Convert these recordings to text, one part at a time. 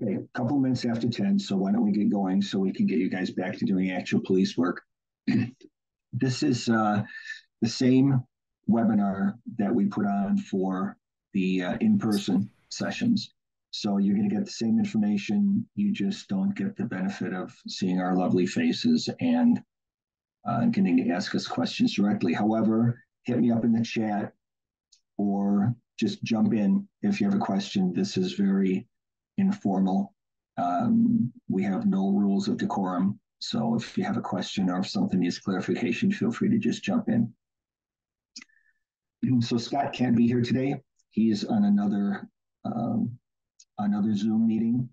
Okay, a couple minutes after 10, so why don't we get going so we can get you guys back to doing actual police work. This is the same webinar that we put on for the in-person sessions. So you're going to get the same information. You just don't get the benefit of seeing our lovely faces and getting to ask us questions directly. However, hit me up in the chat or just jump in if you have a question. This is very informal. We have no rules of decorum. So if you have a question or if something needs clarification, feel free to just jump in. So Scott can't be here today. He's on another Zoom meeting.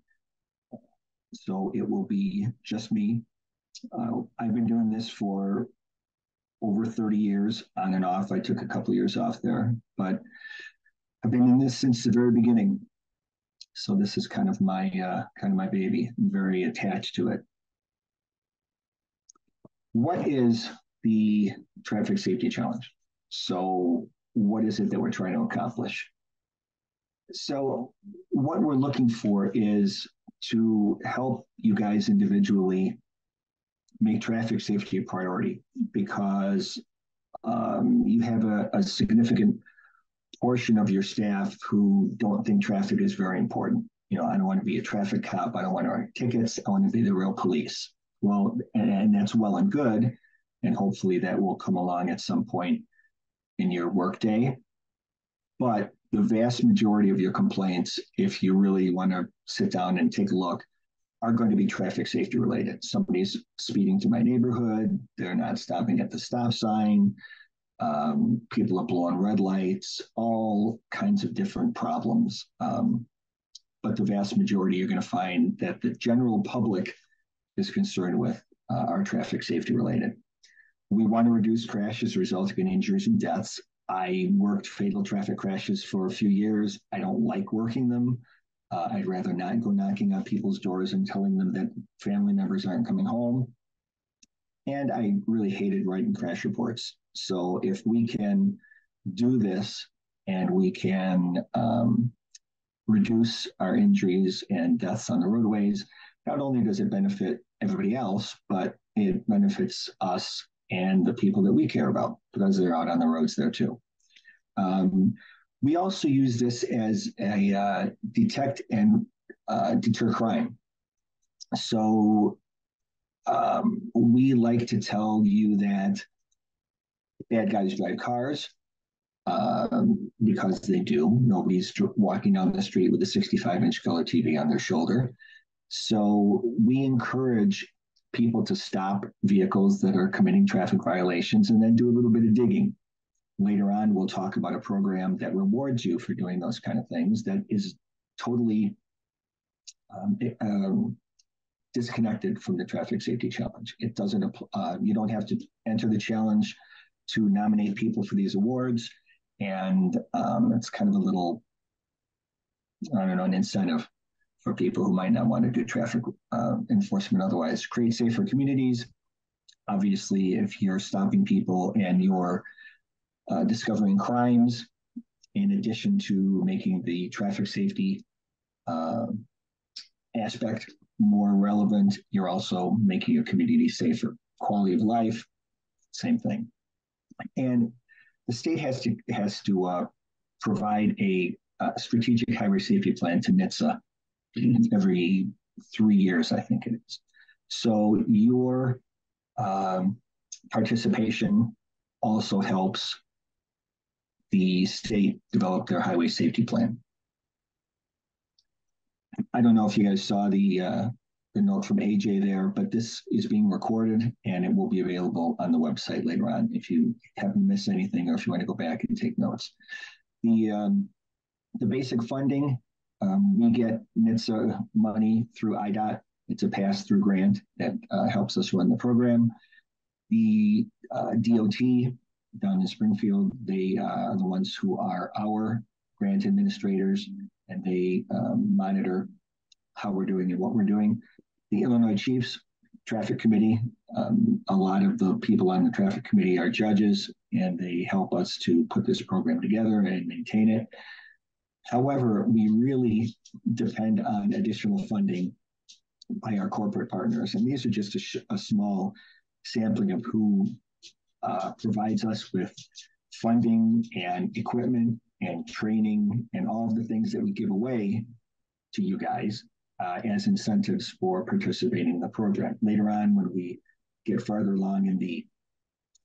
So it will be just me. I've been doing this for over 30 years on and off. I took a couple of years off there, but I've been in this since the very beginning. So this is kind of my baby. I'm very attached to it. What is the traffic safety challenge? So what is it that we're trying to accomplish? So what we're looking for is to help you guys individually make traffic safety a priority, because you have a significant portion of your staff who don't think traffic is very important. You know, I don't want to be a traffic cop. I don't want to write tickets. I want to be the real police. Well, and that's well and good. And hopefully that will come along at some point in your workday. But the vast majority of your complaints, if you really want to sit down and take a look, are going to be traffic safety related. Somebody's speeding to my neighborhood. They're not stopping at the stop sign. People are blowing red lights, all kinds of different problems. But the vast majority you're going to find that the general public is concerned with are traffic safety related. We want to reduce crashes resulting in injuries and deaths. I worked fatal traffic crashes for a few years. I don't like working them. I'd rather not go knocking on people's doors and telling them that family members aren't coming home. And I really hated writing crash reports. So if we can do this and we can reduce our injuries and deaths on the roadways, not only does it benefit everybody else, but it benefits us and the people that we care about, because they're out on the roads there too. We also use this as a detect and deter crime. So we like to tell you that bad guys drive cars, because they do. Nobody's walking down the street with a 65-inch color TV on their shoulder. So we encourage people to stop vehicles that are committing traffic violations and then do a little bit of digging. Later on, we'll talk about a program that rewards you for doing those kind of things that is totally disconnected from the traffic safety challenge. It doesn't, you don't have to enter the challenge to nominate people for these awards. And it's kind of a little, I don't know, an incentive for people who might not want to do traffic enforcement otherwise. Create safer communities. Obviously, if you're stopping people and you're discovering crimes, in addition to making the traffic safety aspect more relevant, you're also making your community safer. Quality of life, same thing. And the state has to provide a strategic highway safety plan to NHTSA every 3 years, I think it is. So your participation also helps the state develop their highway safety plan. I don't know if you guys saw the note from AJ there, but this is being recorded and it will be available on the website later on if you haven't missed anything or if you want to go back and take notes. The basic funding, we get NHTSA money through IDOT. It's a pass-through grant that helps us run the program. The DOT down in Springfield, they are the ones who are our grant administrators, and they monitor how we're doing and what we're doing. The Illinois Chiefs Traffic Committee, a lot of the people on the traffic committee are judges, and they help us to put this program together and maintain it. However, we really depend on additional funding by our corporate partners. And these are just a small sampling of who provides us with funding and equipment and training and all of the things that we give away to you guys as incentives for participating in the program. Later on, when we get farther along in the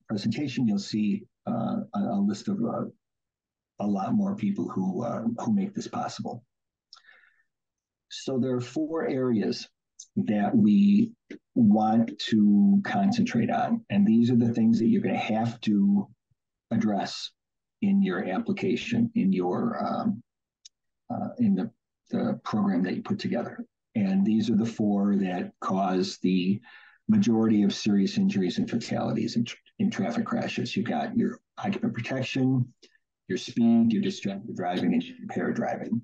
presentation, you'll see a list of a lot more people who make this possible. So there are 4 areas that we want to concentrate on, and these are the things that you're going to have to address in your application, in your in the program that you put together. And these are the 4 that cause the majority of serious injuries and fatalities in traffic crashes. You've got your occupant protection, your speed, your distracted driving, and your impaired driving.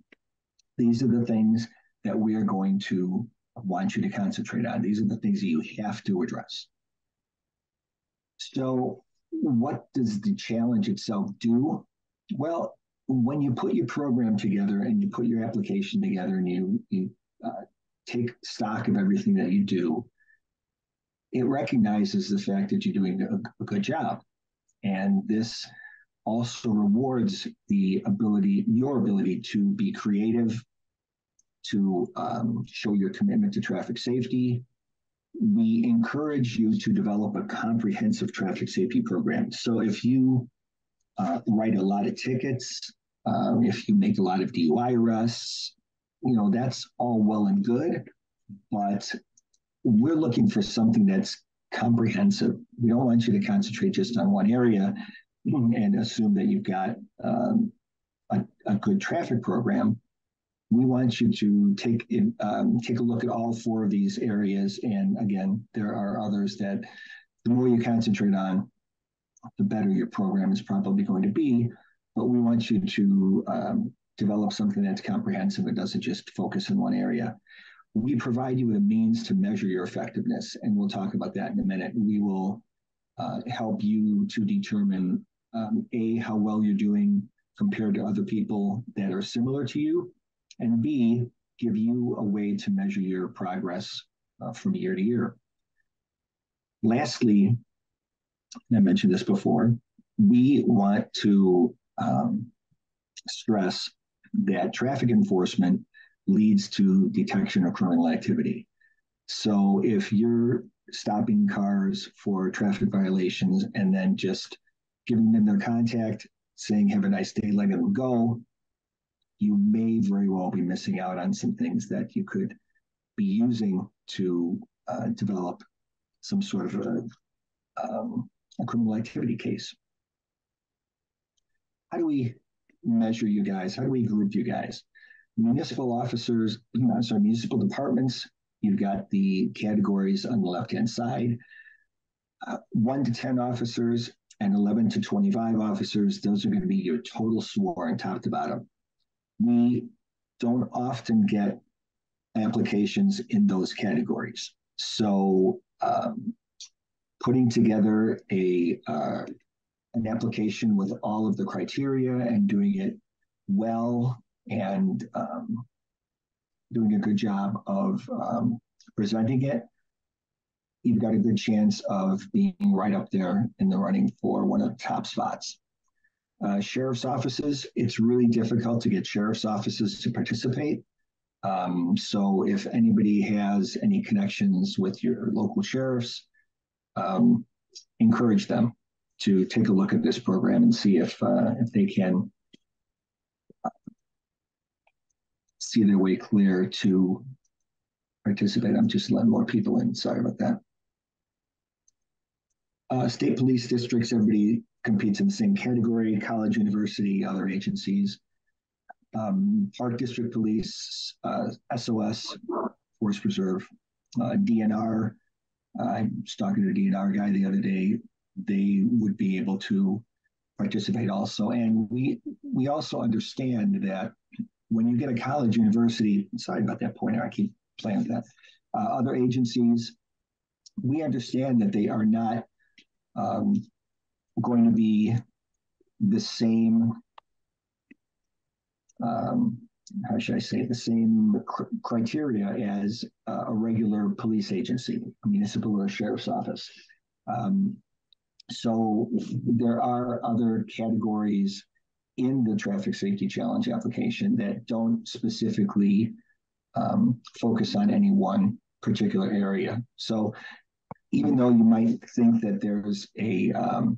These are the things that we are going to want you to concentrate on. These are the things that you have to address. So what does the challenge itself do? Well, when you put your program together and you put your application together and you take stock of everything that you do, it recognizes the fact that you're doing a good job. And this also rewards your ability to be creative, to show your commitment to traffic safety. We encourage you to develop a comprehensive traffic safety program. So if you write a lot of tickets, if you make a lot of DUI arrests, that's all well and good, but we're looking for something that's comprehensive. We don't want you to concentrate just on one area and assume that you've got a good traffic program. We want you to take a look at all 4 of these areas. And again, there are others that the more you concentrate on, the better your program is probably going to be. But we want you to develop something that's comprehensive. It doesn't just focus in one area. We provide you with a means to measure your effectiveness, and we'll talk about that in a minute. We will help you to determine, A, how well you're doing compared to other people that are similar to you, and B, give you a way to measure your progress from year to year. Lastly, and I mentioned this before, we want to stress that traffic enforcement leads to detection of criminal activity. So if you're stopping cars for traffic violations and then just giving them their contact, saying, have a nice day, letting them go, you may very well be missing out on some things that you could be using to develop some sort of a criminal activity case. How do we measure you guys? How do we group you guys? Municipal officers, municipal departments, you've got the categories on the left-hand side. 1 to 10 officers and 11 to 25 officers, those are going to be your total sworn top to bottom. We don't often get applications in those categories. So putting together an application with all of the criteria and doing it well and doing a good job of presenting it, you've got a good chance of being right up there in the running for one of the top spots. Sheriff's offices, it's really difficult to get sheriff's offices to participate. So if anybody has any connections with your local sheriffs, encourage them to take a look at this program and see if they can see their way clear to participate. I'm just letting more people in. Sorry about that. State police districts, everybody competes in the same category: college, university, other agencies. Park district police, SOS, Forest Reserve, DNR. I was talking to a DNR guy the other day. They would be able to participate also. And we also understand that when you get a college, university, sorry about that pointer, I keep playing with that, other agencies, we understand that they are not going to be the same how should I say, the same criteria as a regular police agency, a municipal or a sheriff's office. Um, so there are other categories in the traffic safety challenge application that don't specifically focus on any one particular area. So even though you might think that there's that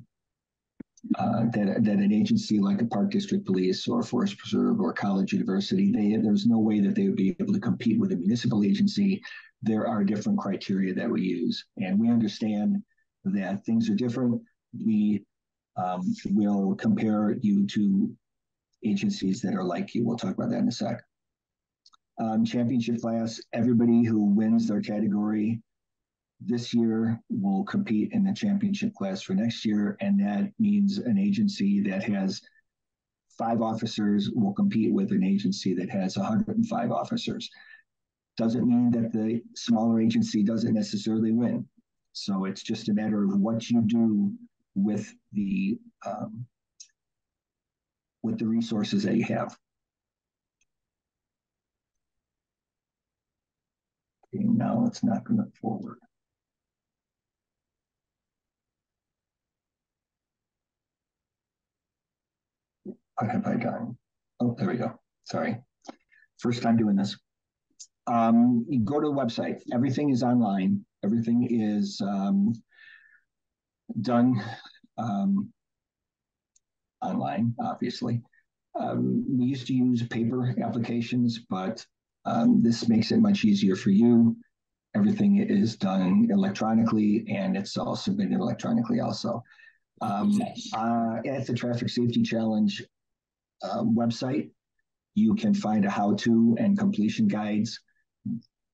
an agency like a park district police or forest preserve or college university, there's no way that they would be able to compete with a municipal agency. There are different criteria that we use, and we understand that things are different. We will compare you to agencies that are like you. We'll talk about that in a sec. Championship class, everybody who wins their category this year will compete in the championship class for next year. And that means an agency that has 5 officers will compete with an agency that has 105 officers. Doesn't mean that the smaller agency doesn't necessarily win. So it's just a matter of what you do with the resources that you have. Okay, now let's not go forward. What have I done? Oh, there we go. Sorry. First time doing this. You go to the website. Everything is online. Everything is done online, obviously. We used to use paper applications, but this makes it much easier for you. Everything is done electronically, and it's all submitted electronically also. At the Traffic Safety Challenge website, you can find a how-to and completion guides.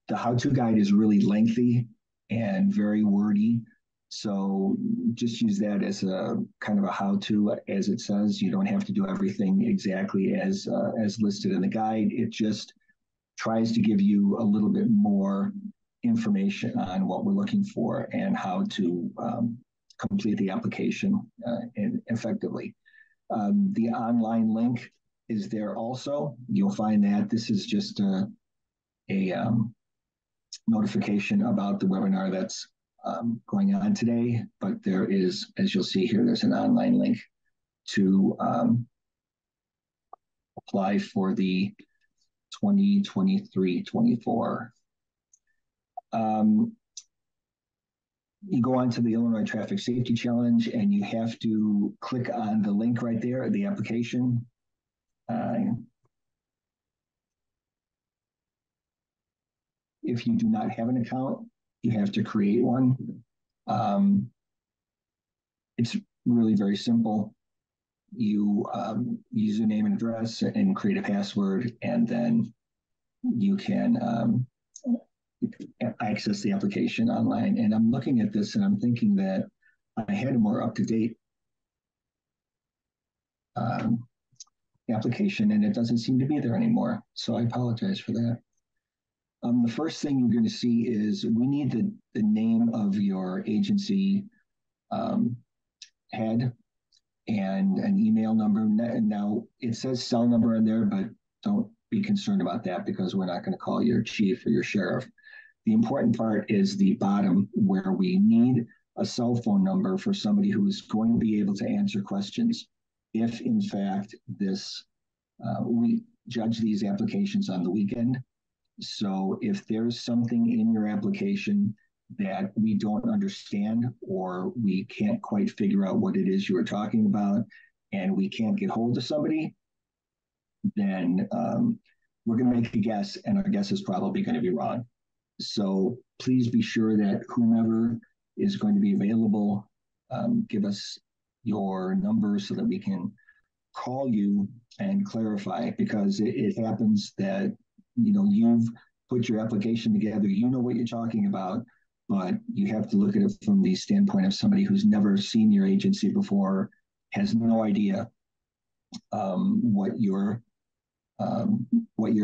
The how-to guide is really lengthy and very wordy. So just use that as a kind of a how-to, as it says. You don't have to do everything exactly as listed in the guide. It just tries to give you a little bit more information on what we're looking for and how to complete the application effectively. The online link is there also. You'll find that this is just a notification about the webinar that's going on today, but there is, as you'll see here, there's an online link to apply for the 2023-24. You go on to the Illinois Traffic Safety Challenge, and you have to click on the link right there, the application. If you do not have an account, you have to create one. It's really very simple. You use your name and address and create a password, and then you can access the application online. And I'm looking at this and I'm thinking that I had a more up-to-date application, and it doesn't seem to be there anymore. So I apologize for that. The first thing you're going to see is we need the name of your agency head and an email number. Now, it says cell number in there, but don't be concerned about that because we're not going to call your chief or your sheriff. The important part is the bottom, where we need a cell phone number for somebody who is going to be able to answer questions if, in fact, we judge these applications on the weekend. So if there's something in your application that we don't understand or we can't quite figure out what it is you were talking about and we can't get hold of somebody, then we're going to make a guess, and our guess is probably going to be wrong. So please be sure that whomever is going to be available, give us your number so that we can call you and clarify, because it happens that you've put your application together, you know what you're talking about, but you have to look at it from the standpoint of somebody who's never seen your agency before, has no idea what your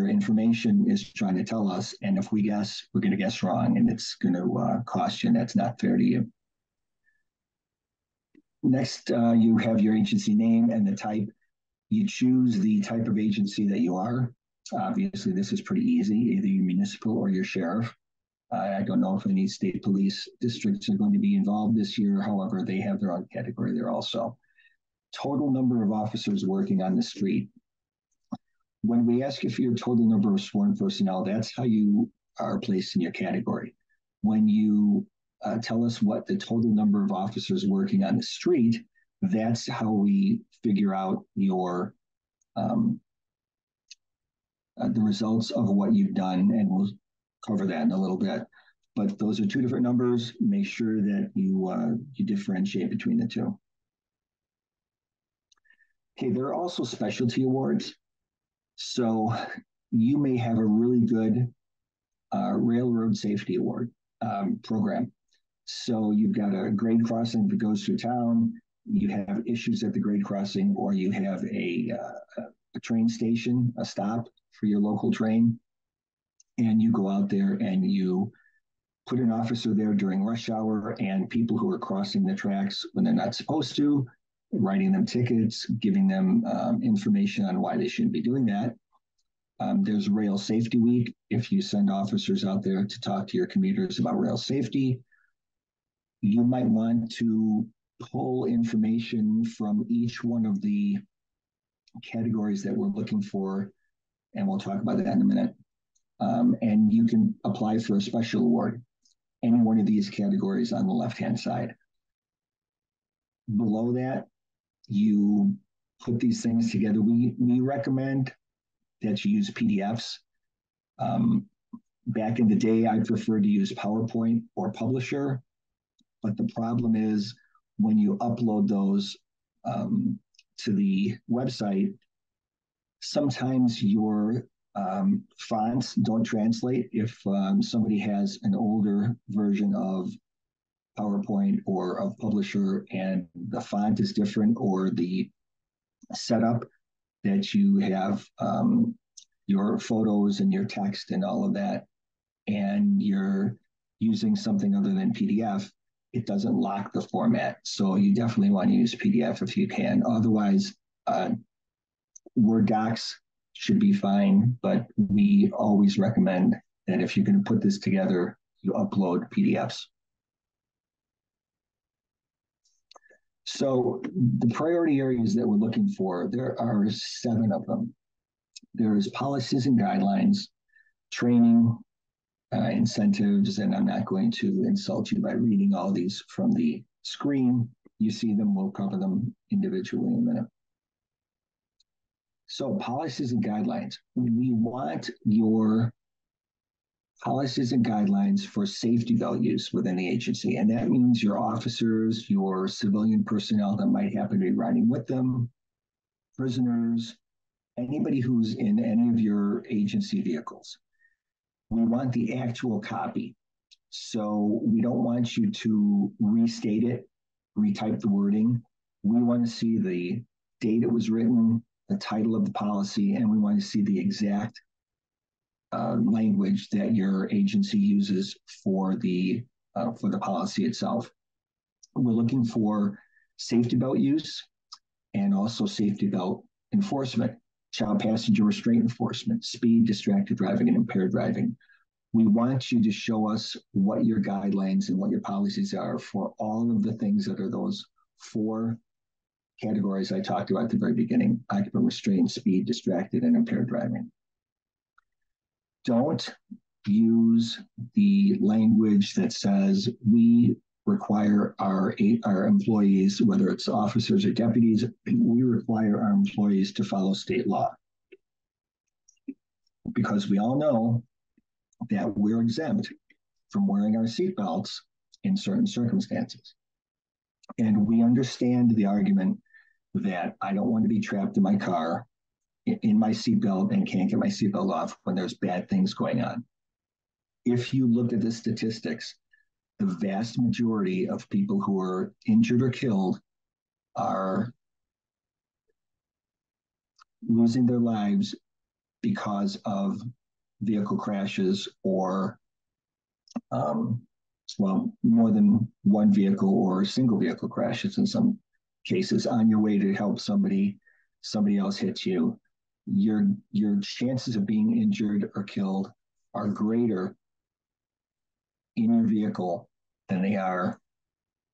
information is trying to tell us. And if we guess, we're going to guess wrong, and it's going to cost you, and that's not fair to you. Next, you have your agency name and the type. You choose the type of agency that you are. Obviously, this is pretty easy, either your municipal or your sheriff. I don't know if any state police districts are going to be involved this year. However, they have their own category there also. Total number of officers working on the street. When we ask you for your total number of sworn personnel, that's how you are placed in your category. When you tell us what the total number of officers working on the street, that's how we figure out your the results of what you've done, and we'll cover that in a little bit. But those are two different numbers. Make sure that you differentiate between the two. Okay, there are also specialty awards. So you may have a really good railroad safety award program. So you've got a grade crossing that goes through town. You have issues at the grade crossing, or you have a train station, a stop for your local train, and you go out there and you put an officer there during rush hour, and people who are crossing the tracks when they're not supposed to, writing them tickets, giving them information on why they shouldn't be doing that. There's Rail Safety Week. If you send officers out there to talk to your commuters about rail safety, you might want to pull information from each one of the categories that we're looking for, and we'll talk about that in a minute. And you can apply for a special award, any one of these categories on the left-hand side. Below that, you put these things together. We recommend that you use PDFs. Back in the day, I preferred to use PowerPoint or Publisher, but the problem is when you upload those to the website, sometimes your fonts don't translate. If somebody has an older version of PowerPoint or of Publisher and the font is different, or the setup that you have your photos and your text and all of that, and you're using something other than PDF, it doesn't lock the format. So you definitely want to use PDF if you can. Otherwise, Word docs should be fine, but we always recommend that if you're going to put this together, you upload PDFs. So the priority areas that we're looking for, there are 7 of them. There's policies and guidelines, training, incentives, and I'm not going to insult you by reading all these from the screen. You see them, we'll cover them individually in a minute. So policies and guidelines. We want your policies and guidelines for safety belt use within the agency. And that means your officers, your civilian personnel that might happen to be riding with them, prisoners, anybody who's in any of your agency vehicles. We want the actual copy. So we don't want you to restate it, retype the wording. We want to see the date it was written, the title of the policy, and we want to see the exact language that your agency uses for the policy itself. We're looking for safety belt use and also safety belt enforcement, child passenger restraint enforcement, speed, distracted driving, and impaired driving. We want you to show us what your guidelines and what your policies are for all of the things that are those 4 categories I talked about at the very beginning: occupant restraint, speed, distracted, and impaired driving. Don't use the language that says we require our employees, whether it's officers or deputies, we require our employees to follow state law. Because we all know that we're exempt from wearing our seatbelts in certain circumstances. And we understand the argument that I don't want to be trapped in my car in my seatbelt and can't get my seatbelt off when there's bad things going on. If you look at the statistics, the vast majority of people who are injured or killed are losing their lives because of vehicle crashes or, more than one vehicle or single vehicle crashes in some cases on your way to help somebody somebody else hits you, your chances of being injured or killed are greater in your vehicle than they are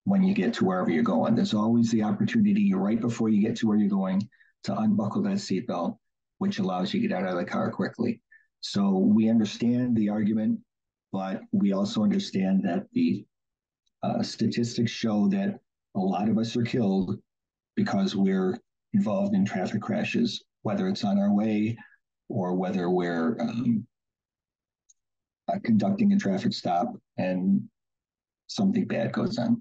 when you get to wherever you're going. There's always the opportunity right before you get to where you're going to unbuckle that seatbelt, which allows you to get out of the car quickly. So we understand the argument, but we also understand that the statistics show that a lot of us are killed because we're involved in traffic crashes, whether it's on our way or whether we're conducting a traffic stop and something bad goes on.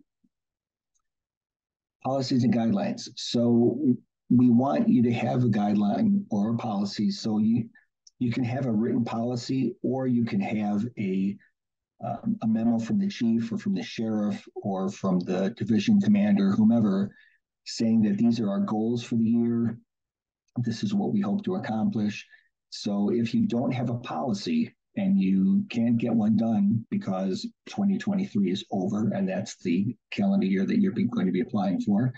Policies and guidelines. So we want you to have a guideline or a policy. So you can have a written policy, or you can have a memo from the chief or from the sheriff or from the division commander, whomever, saying that these are our goals for the year. This is what we hope to accomplish. So if you don't have a policy and you can't get one done because 2023 is over and that's the calendar year that you're going to be applying for,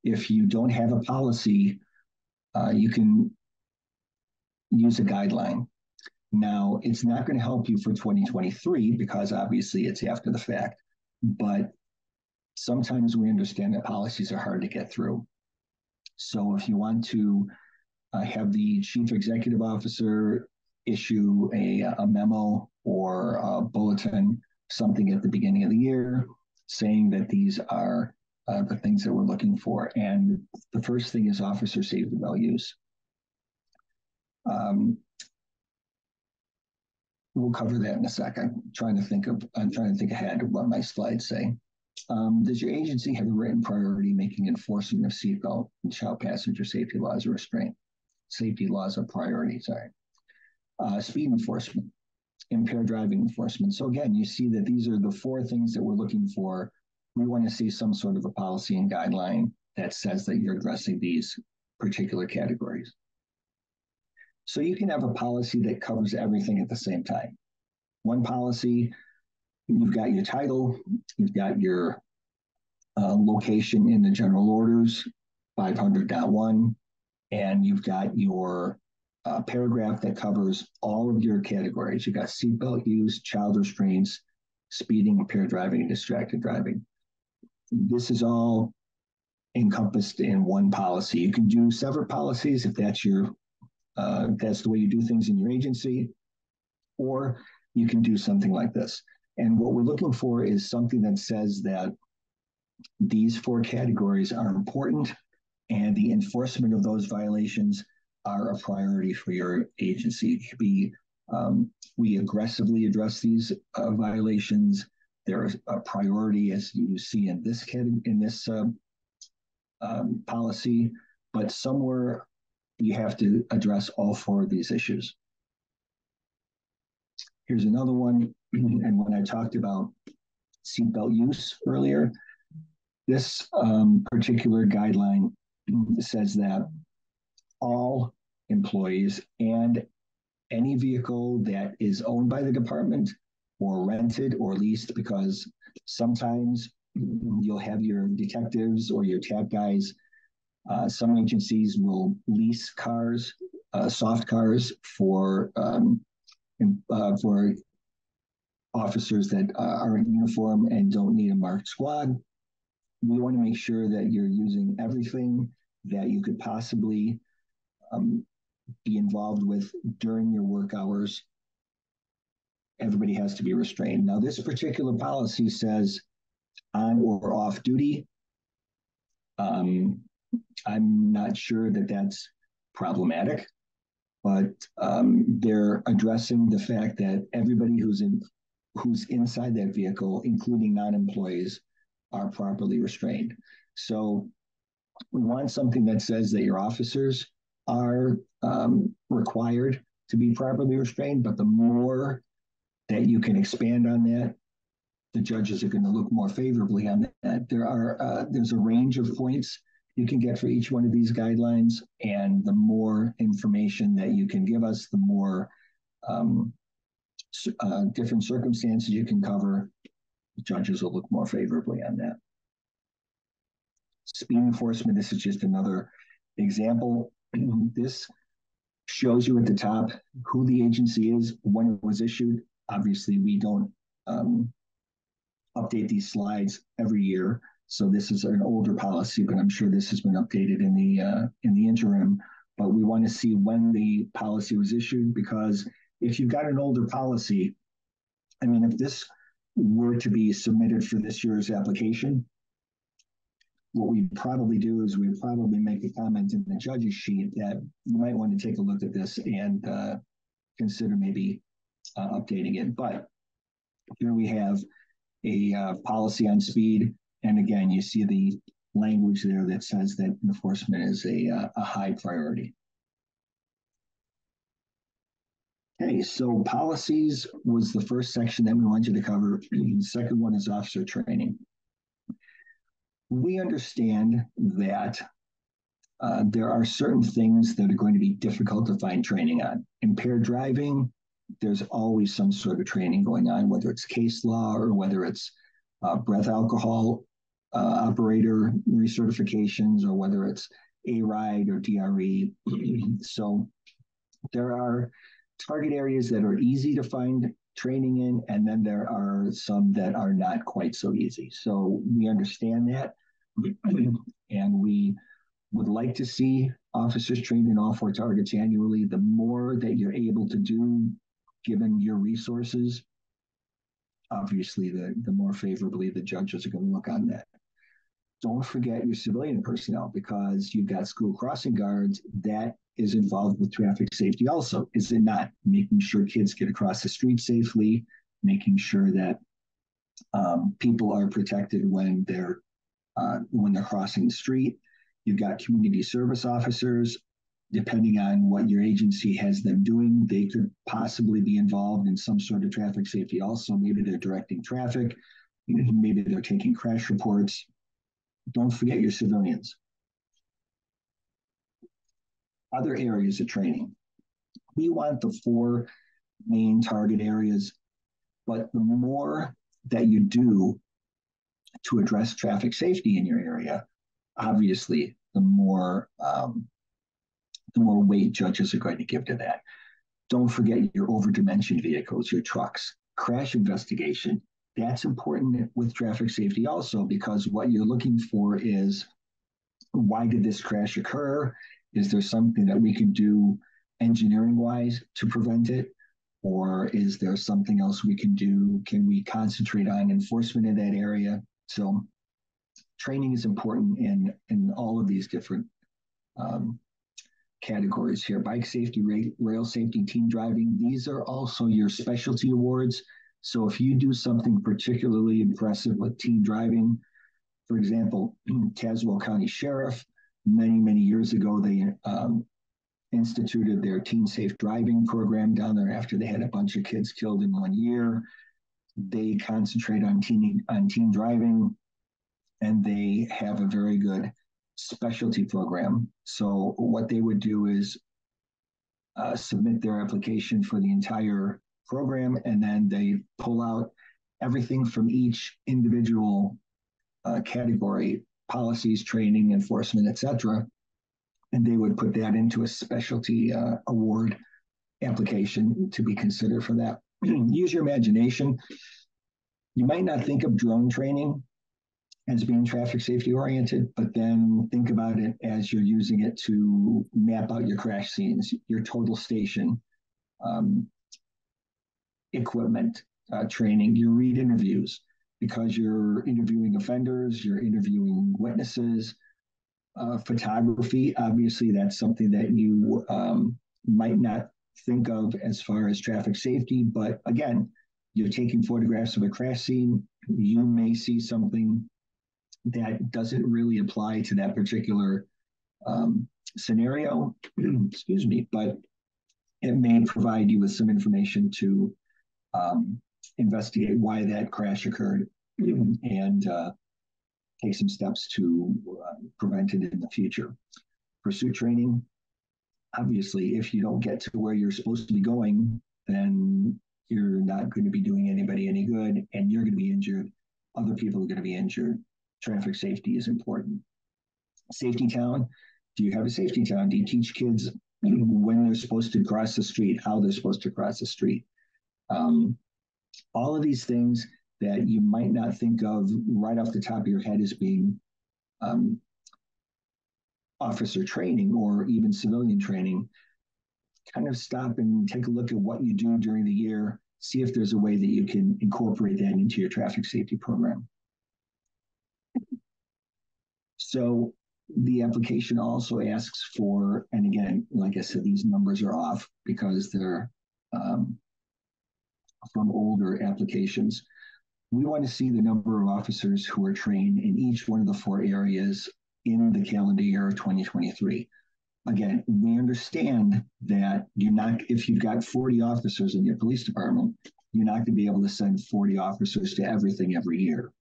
if you don't have a policy, you can use a guideline. Now, it's not going to help you for 2023 because obviously it's after the fact, but sometimes we understand that policies are hard to get through. So if you want to have the chief executive officer issue a memo or a bulletin, something at the beginning of the year, saying that these are the things that we're looking for. And the first thing is officer safety values. We'll cover that in a second. I'm trying to think ahead of what my slides say. Does your agency have a written priority making enforcement of seatbelt and child passenger safety laws a restraint? Safety laws a priority, sorry. Speed enforcement, impaired driving enforcement. So again, you see that these are the four things that we're looking for. We want to see some sort of a policy and guideline that says that you're addressing these particular categories. So you can have a policy that covers everything at the same time. One policy, you've got your title, you've got your location in the general orders, 500.1, and you've got your paragraph that covers all of your categories. You've got seatbelt use, child restraints, speeding, impaired driving, and distracted driving. This is all encompassed in one policy. You can do separate policies if that's that's the way you do things in your agency, or you can do something like this. And what we're looking for is something that says that these four categories are important and the enforcement of those violations are a priority for your agency. It could be we aggressively address these violations. They're a priority, as you see in this policy, but somewhere you have to address all four of these issues. Here's another one. And when I talked about seatbelt use earlier, this particular guideline says that all employees and any vehicle that is owned by the department or rented or leased, because sometimes you'll have your detectives or your TAP guys. Some agencies will lease cars, soft cars for officers that are in uniform and don't need a marked squad. We want to make sure that you're using everything that you could possibly be involved with during your work hours. Everybody has to be restrained. Now, this particular policy says on or off duty. I'm not sure that that's problematic, but they're addressing the fact that everybody who's inside that vehicle, including non-employees, are properly restrained. So we want something that says that your officers are required to be properly restrained, but the more that you can expand on that, the judges are going to look more favorably on that. There's a range of points you can get for each one of these guidelines, and the more information that you can give us, the more different circumstances you can cover, judges will look more favorably on that. Speed enforcement, this is just another example. This shows you at the top who the agency is, when it was issued. Obviously, we don't update these slides every year. So this is an older policy, but I'm sure this has been updated in the interim. But we want to see when the policy was issued, because if you've got an older policy, I mean, if this were to be submitted for this year's application, what we'd probably do is we'd probably make a comment in the judge's sheet that you might want to take a look at this and consider maybe updating it. But here we have a policy on speed. And again, you see the language there that says that enforcement is a high priority. Okay, so policies was the first section that we wanted to cover. The second one is officer training. We understand that there are certain things that are going to be difficult to find training on. Impaired driving, there's always some sort of training going on, whether it's case law or whether it's breath alcohol operator recertifications, or whether it's ARIDE or DRE. So there are target areas that are easy to find training in, and then there are some that are not quite so easy. So we understand that, and we would like to see officers trained in all 4 targets annually. The more that you're able to do, given your resources, obviously the more favorably the judges are going to look on that. Don't forget your civilian personnel, because you've got school crossing guards that is involved with traffic safety also, is it not? Making sure kids get across the street safely, making sure that people are protected when they're crossing the street. You've got community service officers. Depending on what your agency has them doing, they could possibly be involved in some sort of traffic safety also. Maybe they're directing traffic, maybe they're taking crash reports. Don't forget your civilians. Other areas of training. We want the 4 main target areas, but the more that you do to address traffic safety in your area, obviously, the more weight judges are going to give to that. Don't forget your over-dimensioned vehicles, your trucks. Crash investigation. That's important with traffic safety also, because what you're looking for is, why did this crash occur? Is there something that we can do engineering-wise to prevent it? Or is there something else we can do? Can we concentrate on enforcement in that area? So training is important in all of these different categories here. Bike safety, rail safety, teen driving. These are also your specialty awards. So if you do something particularly impressive with teen driving, for example, Tazewell County Sheriff, many years ago, they instituted their teen safe driving program down there after they had a bunch of kids killed in 1 year. They concentrate on teen driving, and they have a very good specialty program. So what they would do is submit their application for the entire program, and then they pull out everything from each individual category, policies, training, enforcement, etc. And they would put that into a specialty award application to be considered for that. Use your imagination. You might not think of drone training as being traffic safety oriented, but then think about it as you're using it to map out your crash scenes, your total station, equipment training, your read interviews, because you're interviewing offenders, you're interviewing witnesses. Photography, obviously, that's something that you might not think of as far as traffic safety, but again, you're taking photographs of a crash scene. You may see something that doesn't really apply to that particular scenario, excuse me, but it may provide you with some information to investigate why that crash occurred and take some steps to prevent it in the future. Pursuit training, obviously, if you don't get to where you're supposed to be going, then you're not going to be doing anybody any good, and you're going to be injured. Other people are going to be injured. Traffic safety is important. Safety Town, Do you have a safety town? Do you teach kids when they're supposed to cross the street, how they're supposed to cross the street? Um, all of these things that you might not think of right off the top of your head as being um, officer training or even civilian training, kind of stop and take a look at what you do during the year, see if there's a way that you can incorporate that into your traffic safety program. So the application also asks for, and again, like I said, these numbers are off because they're from older applications. We want to see the number of officers who are trained in each one of the 4 areas in the calendar year of 2023. Again, we understand that if you've got 40 officers in your police department, you're not going to be able to send 40 officers to everything every year.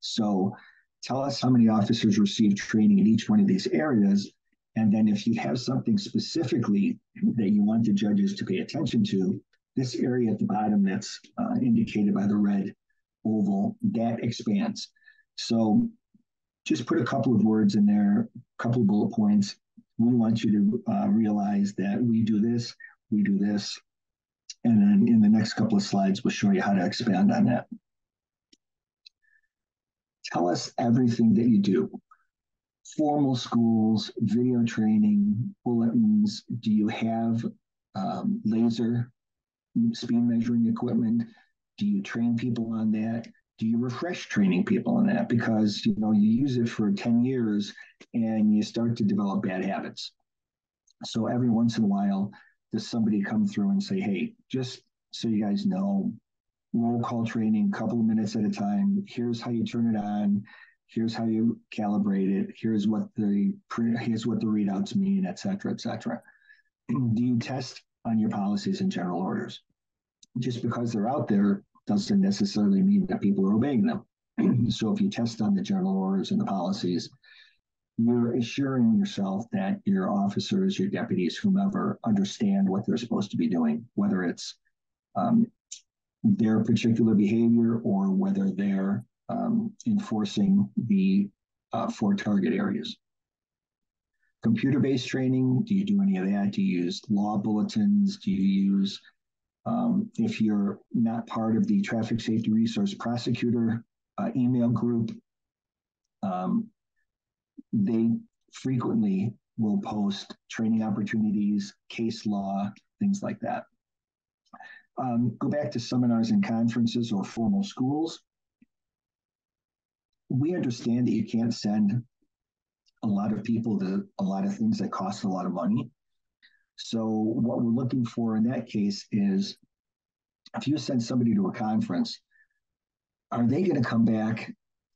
So tell us how many officers receive training in each one of these areas. And then if you have something specifically that you want the judges to pay attention to, this area at the bottom that's indicated by the red oval, that expands. So just put a couple of words in there, a couple of bullet points. We want you to realize that we do this, and then in the next couple of slides, we'll show you how to expand on that. Tell us everything that you do. Formal schools, video training, bulletins. Do you have laser speed measuring equipment? Do you train people on that? Do you refresh training people on that? Because you use it for 10 years and you start to develop bad habits. So every once in a while, does somebody come through and say, hey, just so you guys know, roll call training, a couple of minutes at a time. Here's how you turn it on. Here's how you calibrate it. Here's what the readouts mean, et cetera, et cetera. Do you test on your policies and general orders? Just because they're out there doesn't necessarily mean that people are obeying them. So if you test on the general orders and the policies, you're assuring yourself that your officers, your deputies, whomever, understand what they're supposed to be doing, whether it's their particular behavior or whether they're enforcing the 4 target areas. Computer-based training, do you do any of that? Do you use law bulletins? Do you use, if you're not part of the Traffic Safety Resource Prosecutor email group, they frequently will post training opportunities, case law, things like that. Go back to seminars and conferences or formal schools. We understand that you can't send a lot of people to a lot of things that cost a lot of money. So what we're looking for in that case is if you send somebody to a conference, are they going to come back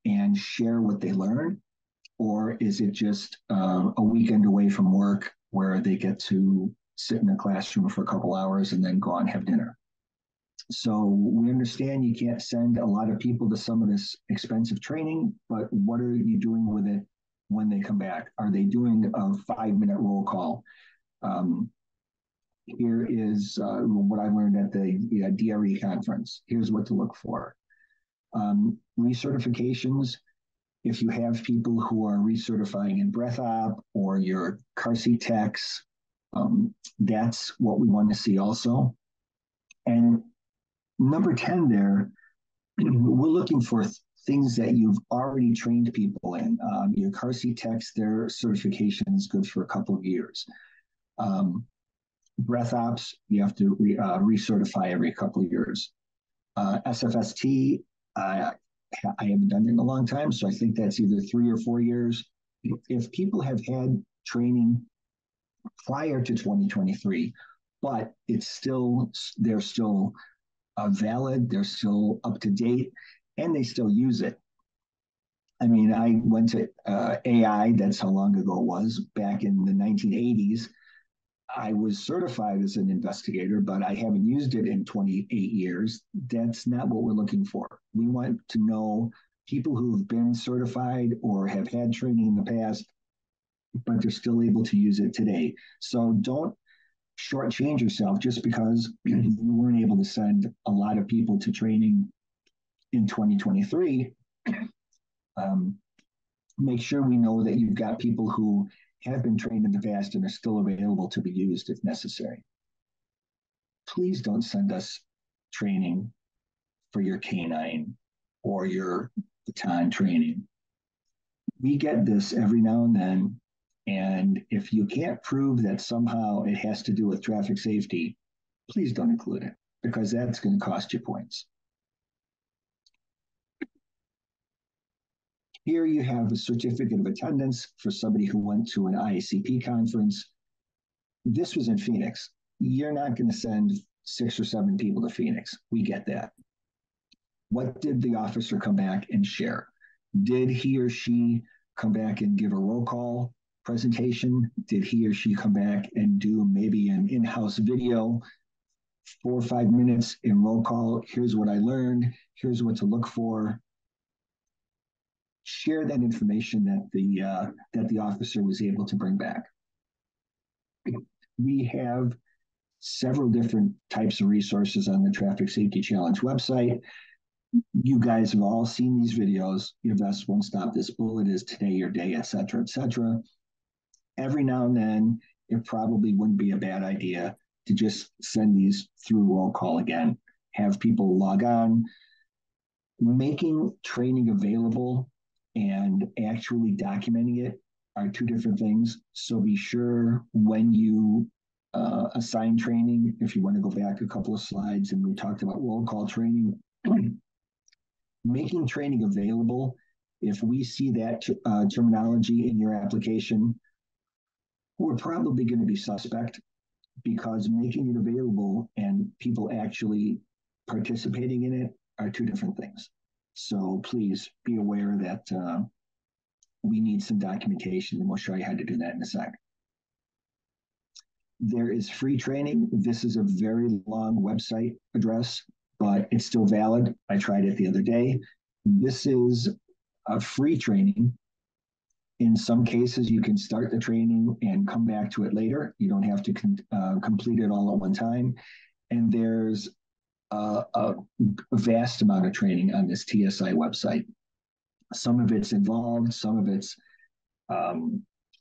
and share what they learned? Or is it just a weekend away from work where they get to sit in a classroom for a couple hours and then go out and have dinner? So we understand you can't send a lot of people to some of this expensive training, but what are you doing with it when they come back? Are they doing a 5-minute roll call? Here is what I learned at the DRE conference. Here's what to look for. Recertifications. If you have people who are recertifying in breath op or your car seat techs, that's what we want to see also. And number 10 there, we're looking for things that you've already trained people in. Your car seat techs, their certification is good for a couple of years. Breath ops, you have to recertify every couple of years. SFST, I haven't done it in a long time, so I think that's either 3 or 4 years. If people have had training prior to 2023, but they're still valid, they're still up to date, and they still use it. I mean, I went to AI, that's how long ago it was, back in the 1980s. I was certified as an investigator, but I haven't used it in 28 years. That's not what we're looking for. We want to know people who've been certified or have had training in the past, but they're still able to use it today. So don't shortchange yourself just because you weren't able to send a lot of people to training in 2023. Make sure we know that you've got people who have been trained in the past and are still available to be used if necessary. Please don't send us training for your canine or your baton training. We get this every now and then. And if you can't prove that somehow it has to do with traffic safety, please don't include it because that's going to cost you points. Here you have a certificate of attendance for somebody who went to an IACP conference. This was in Phoenix. You're not going to send 6 or 7 people to Phoenix. We get that. What did the officer come back and share? Did he or she come back and give a roll call presentation? Did he or she come back and do maybe an in-house video, 4 or 5 minutes in roll call? Here's what I learned. Here's what to look for. Share that information that the officer was able to bring back. We have several different types of resources on the Traffic Safety Challenge website. You guys have all seen these videos. Your vest won't stop. This bullet is today your day, et cetera, et cetera. Every now and then, it probably wouldn't be a bad idea to just send these through roll call again. Have people log on. Making training available and actually documenting it are 2 different things. So be sure when you assign training, if you want to go back a couple of slides and we talked about roll call training, making training available, if we see that terminology in your application, we're probably going to be suspect because making it available and people actually participating in it are 2 different things. So please be aware that we need some documentation, and we'll show you how to do that in a sec. There is free training. This is a very long website address, but it's still valid. I tried it the other day. This is a free training. In some cases, you can start the training and come back to it later. You don't have to complete it all at one time. And there's a vast amount of training on this TSI website. Some of it's involved, some of it's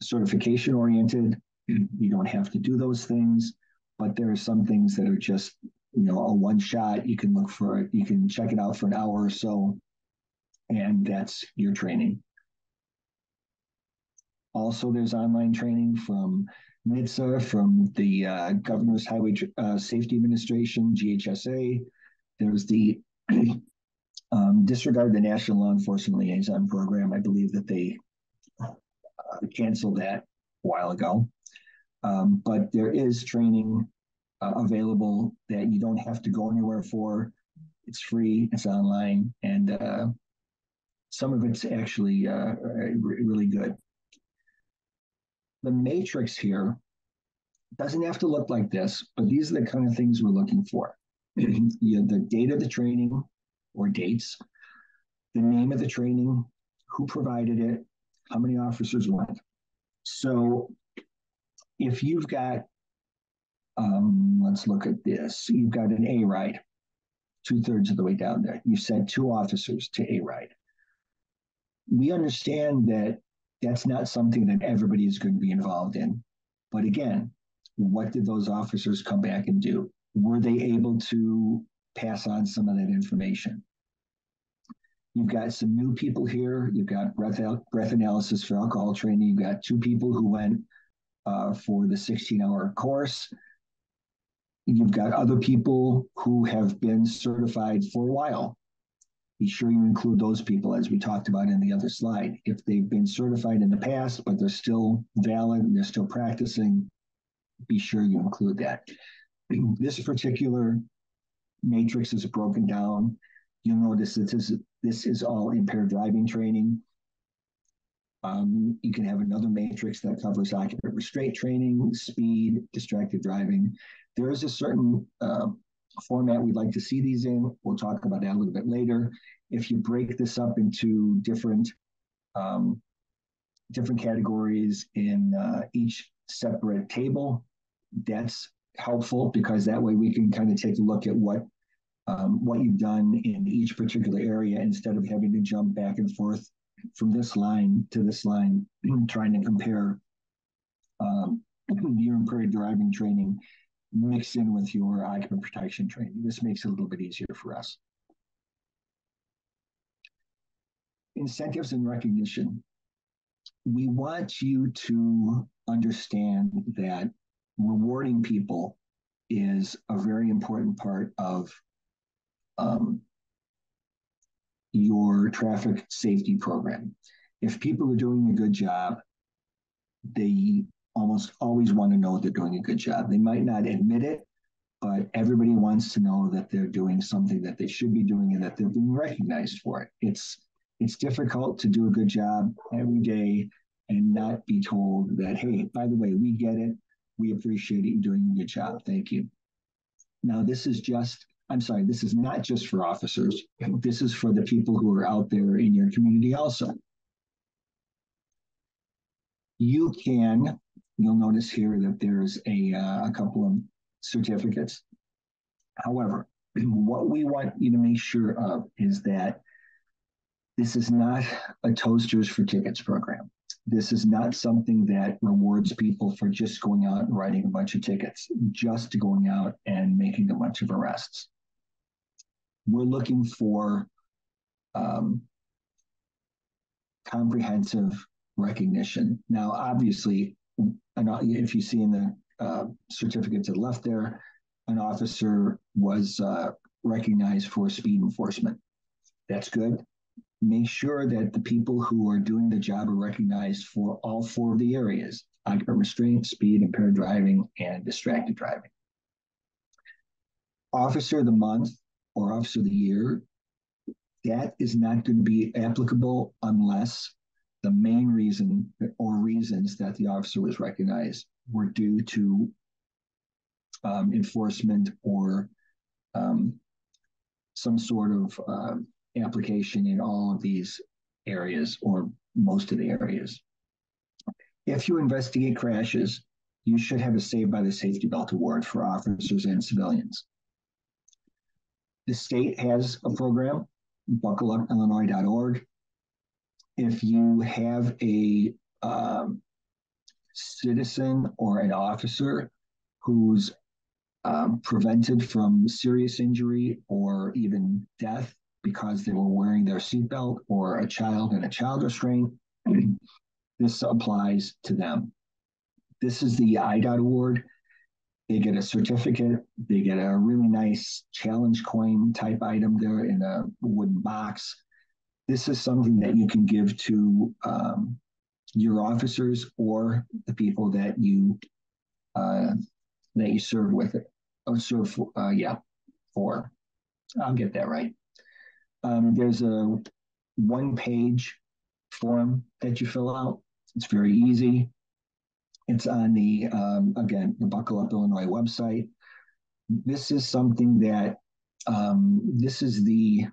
certification oriented. You don't have to do those things, but there are some things that are just, a one shot. You can look for it, you can check it out for an hour or so, and that's your training. Also, there's online training from NHTSA, from the Governor's Highway Safety Administration, GHSA. There's the Disregard the National Law Enforcement Liaison Program. I believe that they canceled that a while ago. But there is training available that you don't have to go anywhere for. It's free, it's online, and some of it's actually really good. The matrix here doesn't have to look like this, but these are the kind of things we're looking for. The date of the training or dates, the name of the training, who provided it, how many officers went. So if you've got, let's look at this. You've got an A ride, 2/3 of the way down there. You sent 2 officers to A ride. We understand that that's not something that everybody is going to be involved in. But again, what did those officers come back and do? Were they able to pass on some of that information? You've got some new people here. You've got breath analysis for alcohol training. You've got 2 people who went for the 16-hour course. You've got other people who have been certified for a while. Be sure you include those people, as we talked about in the other slide. If they've been certified in the past, but they're still valid and they're still practicing, be sure you include that. This particular matrix is broken down. You'll notice that this is all impaired driving training. You can have another matrix that covers occupant restraint training, speed, distracted driving. There is a certain format we'd like to see these in. We'll talk about that a little bit later. If you break this up into different categories in each separate table, that's helpful because that way we can kind of take a look at what you've done in each particular area instead of having to jump back and forth from this line to this line, trying to compare your impaired driving training mixed in with your occupant protection training. This makes it a little bit easier for us. Incentives and recognition. We want you to understand that rewarding people is a very important part of your traffic safety program. If people are doing a good job, they almost always want to know they're doing a good job. They might not admit it, but everybody wants to know that they're doing something that they should be doing and that they're being recognized for it. It's difficult to do a good job every day and not be told that, hey, by the way, we get it. We appreciate it. You're doing a good job. Thank you. Now, this is not just for officers. This is for the people who are out there in your community also. You'll notice here that there's a couple of certificates. However, what we want you to make sure of is that this is not a Toasters for Tickets program. This is not something that rewards people for just going out and writing a bunch of tickets, just going out and making a bunch of arrests. We're looking for comprehensive recognition. Now, obviously, if you see in the certificate to the left there, an officer was recognized for speed enforcement. That's good. Make sure that the people who are doing the job are recognized for all four of the areas: occupant restraint, speed, impaired driving, and distracted driving. Officer of the month or officer of the year, that is not going to be applicable unless the main reason or reasons that the officer was recognized were due to enforcement or some sort of application in all of these areas or most of the areas. If you investigate crashes, you should have a Saved by the Safety Belt award for officers and civilians. The state has a program, buckleupillinois.org. If you have a citizen or an officer who's prevented from serious injury or even death because they were wearing their seatbelt, or a child in a child restraint, this applies to them. This is the IDOT award. They get a certificate. They get a really nice challenge coin type item there in a wooden box. This is something that you can give to your officers or the people that you serve with it. For. I'll get that right. There's a one-page form that you fill out. It's very easy. It's on the Buckle Up Illinois website. This is something that this is the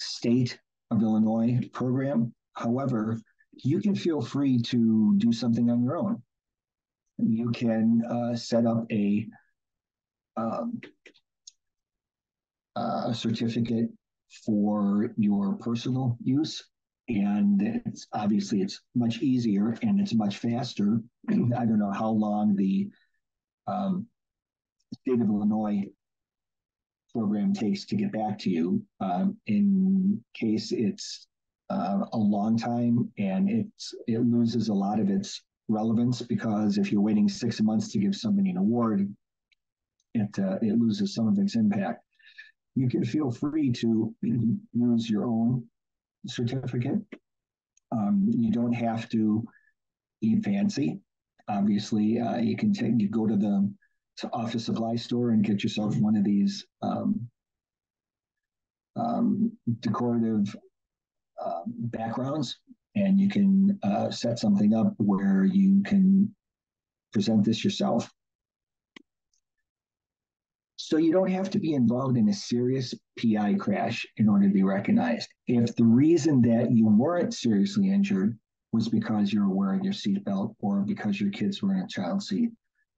state of Illinois program. However, you can feel free to do something on your own. You can set up a certificate for your personal use, and it's much easier and it's much faster. I don't know how long the state of Illinois program takes to get back to you. In case it's a long time and it loses a lot of its relevance, because if you're waiting 6 months to give somebody an award, it loses some of its impact. You can feel free to use your own certificate. You don't have to be fancy. Obviously, you go to the office supply store and get yourself one of these decorative backgrounds, and you can set something up where you can present this yourself. So you don't have to be involved in a serious PI crash in order to be recognized. If the reason that you weren't seriously injured was because you were wearing your seatbelt or because your kids were in a child seat,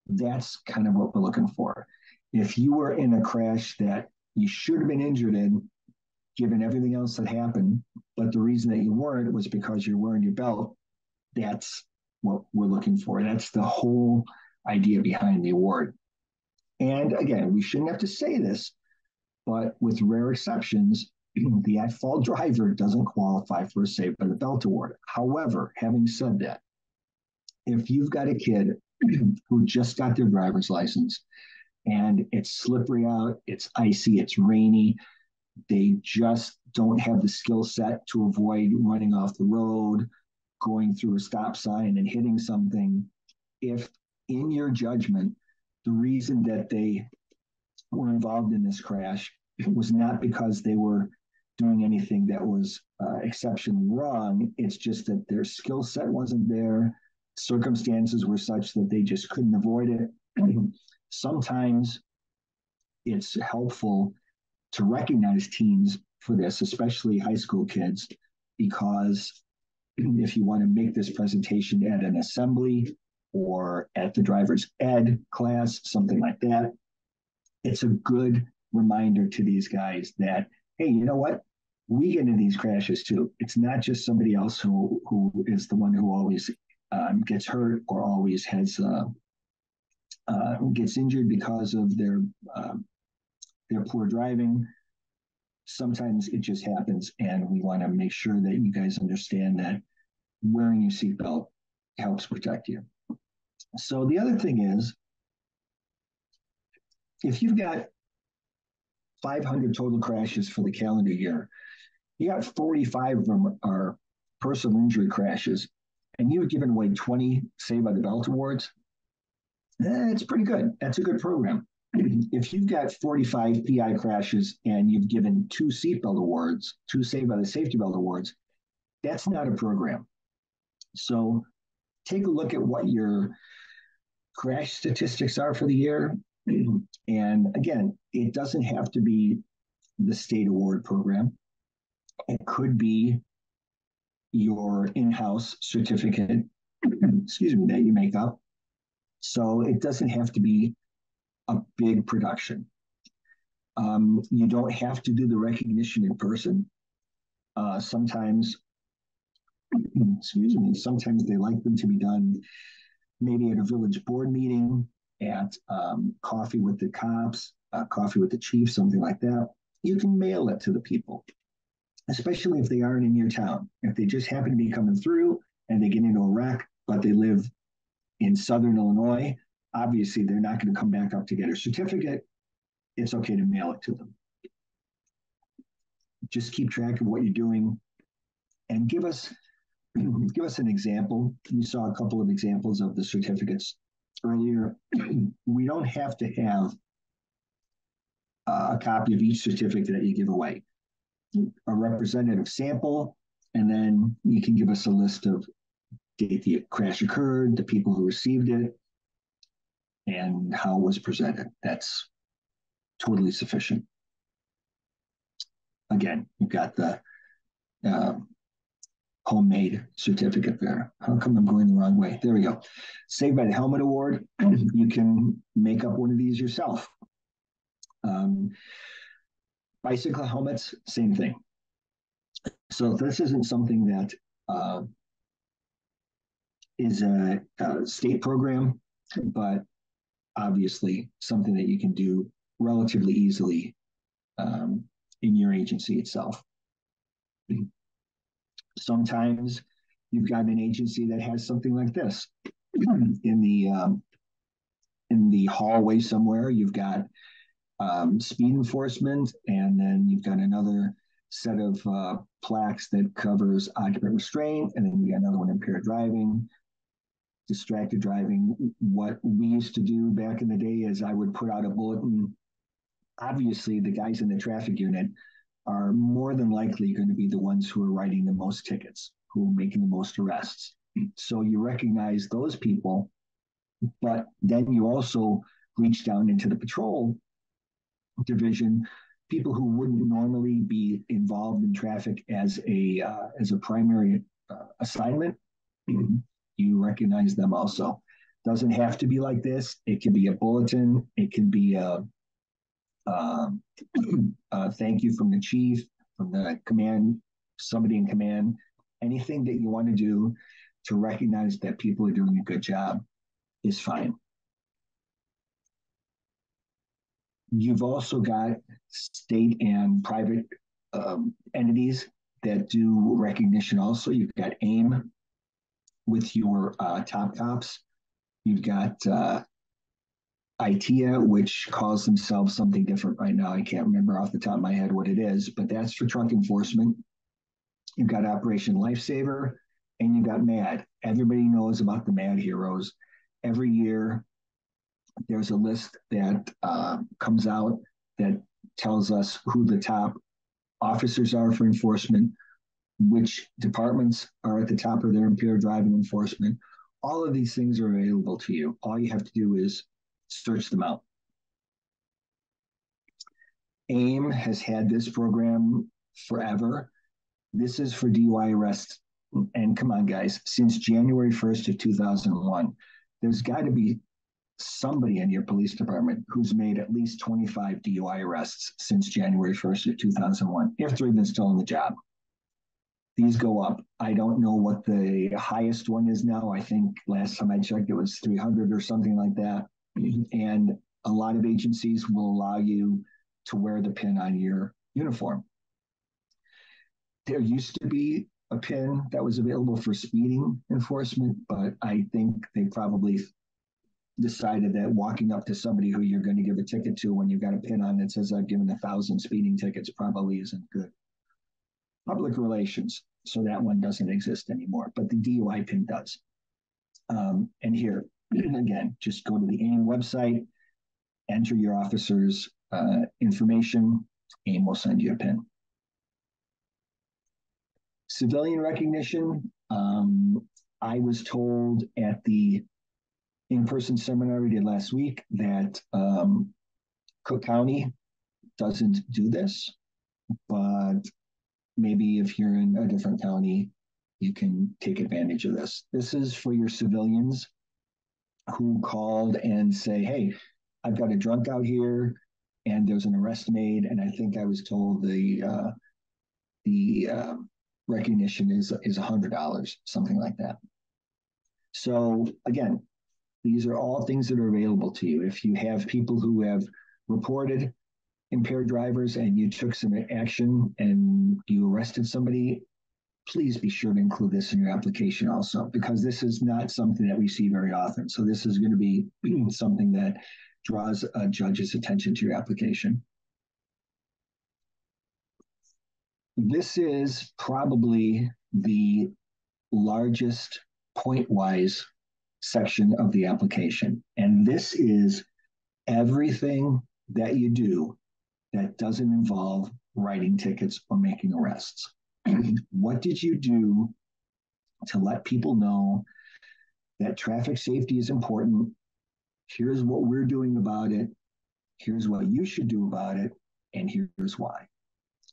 that's kind of what we're looking for. If you were in a crash that you should have been injured in, given everything else that happened, but the reason that you weren't was because you're wearing your belt, that's what we're looking for. That's the whole idea behind the award. And again, we shouldn't have to say this, but with rare exceptions, the at-fault driver doesn't qualify for a Saved by the Belt award. However, having said that, if you've got a kid who just got their driver's license and it's slippery out, it's icy, it's rainy, they just don't have the skill set to avoid running off the road, going through a stop sign and hitting something, if in your judgment, the reason that they were involved in this crash was not because they were doing anything that was exceptionally wrong. It's just that their skill set wasn't there. Circumstances were such that they just couldn't avoid it. Sometimes it's helpful to recognize teens for this, especially high school kids, because if you want to make this presentation at an assembly or at the driver's ed class, something like that, it's a good reminder to these guys that, hey, you know what? We get into these crashes too. It's not just somebody else who is the one who always gets hurt or always has gets injured because of their poor driving. Sometimes it just happens, and we want to make sure that you guys understand that wearing your seatbelt helps protect you. So the other thing is, if you've got 500 total crashes for the calendar year, you got 45 of them are personal injury crashes, and you've given away 20 Saved by the Belt awards, it's pretty good. That's a good program. If you've got 45 PI crashes and you've given 2 seatbelt awards, 2 Saved by the Safety Belt awards, that's not a program. So take a look at what your crash statistics are for the year. And again, it doesn't have to be the state award program. It could be your in-house certificate, excuse me, that you make up. So it doesn't have to be a big production. You don't have to do the recognition in person. Sometimes, excuse me, sometimes they like them to be done maybe at a village board meeting, at coffee with the cops, coffee with the chief, something like that. You can mail it to the people, especially if they aren't in your town. If they just happen to be coming through and they get into a wreck, but they live in Southern Illinois, obviously they're not going to come back up to get a certificate. It's okay to mail it to them. Just keep track of what you're doing and give us an example. You saw a couple of examples of the certificates earlier. We don't have to have a copy of each certificate that you give away. A representative sample, and then you can give us a list of date the crash occurred, the people who received it, and how it was presented. That's totally sufficient. Again, you've got the homemade certificate there. How come I'm going the wrong way? There we go. Saved by the Helmet Award. You can make up one of these yourself. Bicycle helmets, same thing. So this isn't something that is a state program, but obviously something that you can do relatively easily in your agency itself. Sometimes you've got an agency that has something like this in the hallway somewhere. You've got speed enforcement, and then you've got another set of plaques that covers occupant restraint, and then you got another one impaired driving, distracted driving. What we used to do back in the day is I would put out a bulletin. Obviously, the guys in the traffic unit are more than likely going to be the ones who are writing the most tickets, who are making the most arrests. So you recognize those people, but then you also reach down into the patrol division, people who wouldn't normally be involved in traffic as a primary assignment. You recognize them also. Doesn't have to be like this. It can be a bulletin. It can be a thank you from the chief, from the command, somebody in command. Anything that you want to do to recognize that people are doing a good job is fine. You've also got state and private entities that do recognition also. You've got AIM with your top cops. You've got ITEA, which calls themselves something different right now. I can't remember off the top of my head what it is, but that's for truck enforcement. You've got Operation Lifesaver, and you've got MAD. Everybody knows about the MAD heroes. Every year, there's a list that comes out that tells us who the top officers are for enforcement, which departments are at the top of their impaired driving enforcement. All of these things are available to you. All you have to do is search them out. AIM has had this program forever. This is for DUI arrests. And come on, guys, since January 1st of 2001, there's got to be somebody in your police department who's made at least 25 DUI arrests since January 1st of 2001, if they're even still in the job. These go up. I don't know what the highest one is now. I think last time I checked, it was 300 or something like that. And a lot of agencies will allow you to wear the pin on your uniform. There used to be a pin that was available for speeding enforcement, but I think they probably decided that walking up to somebody who you're going to give a ticket to when you've got a pin on that says I've given 1,000 speeding tickets probably isn't good. Public relations, so that one doesn't exist anymore, but the DUI pin does. And here, again, just go to the AIM website, enter your officer's information, AIM will send you a pin. Civilian recognition, I was told at the in-person seminar we did last week that Cook County doesn't do this, but maybe if you're in a different county, you can take advantage of this. This is for your civilians who called and say, hey, I've got a drunk out here and there's an arrest made. And I think I was told the recognition is $100, something like that. So again, these are all things that are available to you. If you have people who have reported impaired drivers and you took some action and you arrested somebody, please be sure to include this in your application also, because this is not something that we see very often. So this is going to be something that draws a judge's attention to your application. This is probably the largest point-wise section of the application. And this is everything that you do that doesn't involve writing tickets or making arrests. What did you do to let people know that traffic safety is important? Here's what we're doing about it. Here's what you should do about it. And here's why.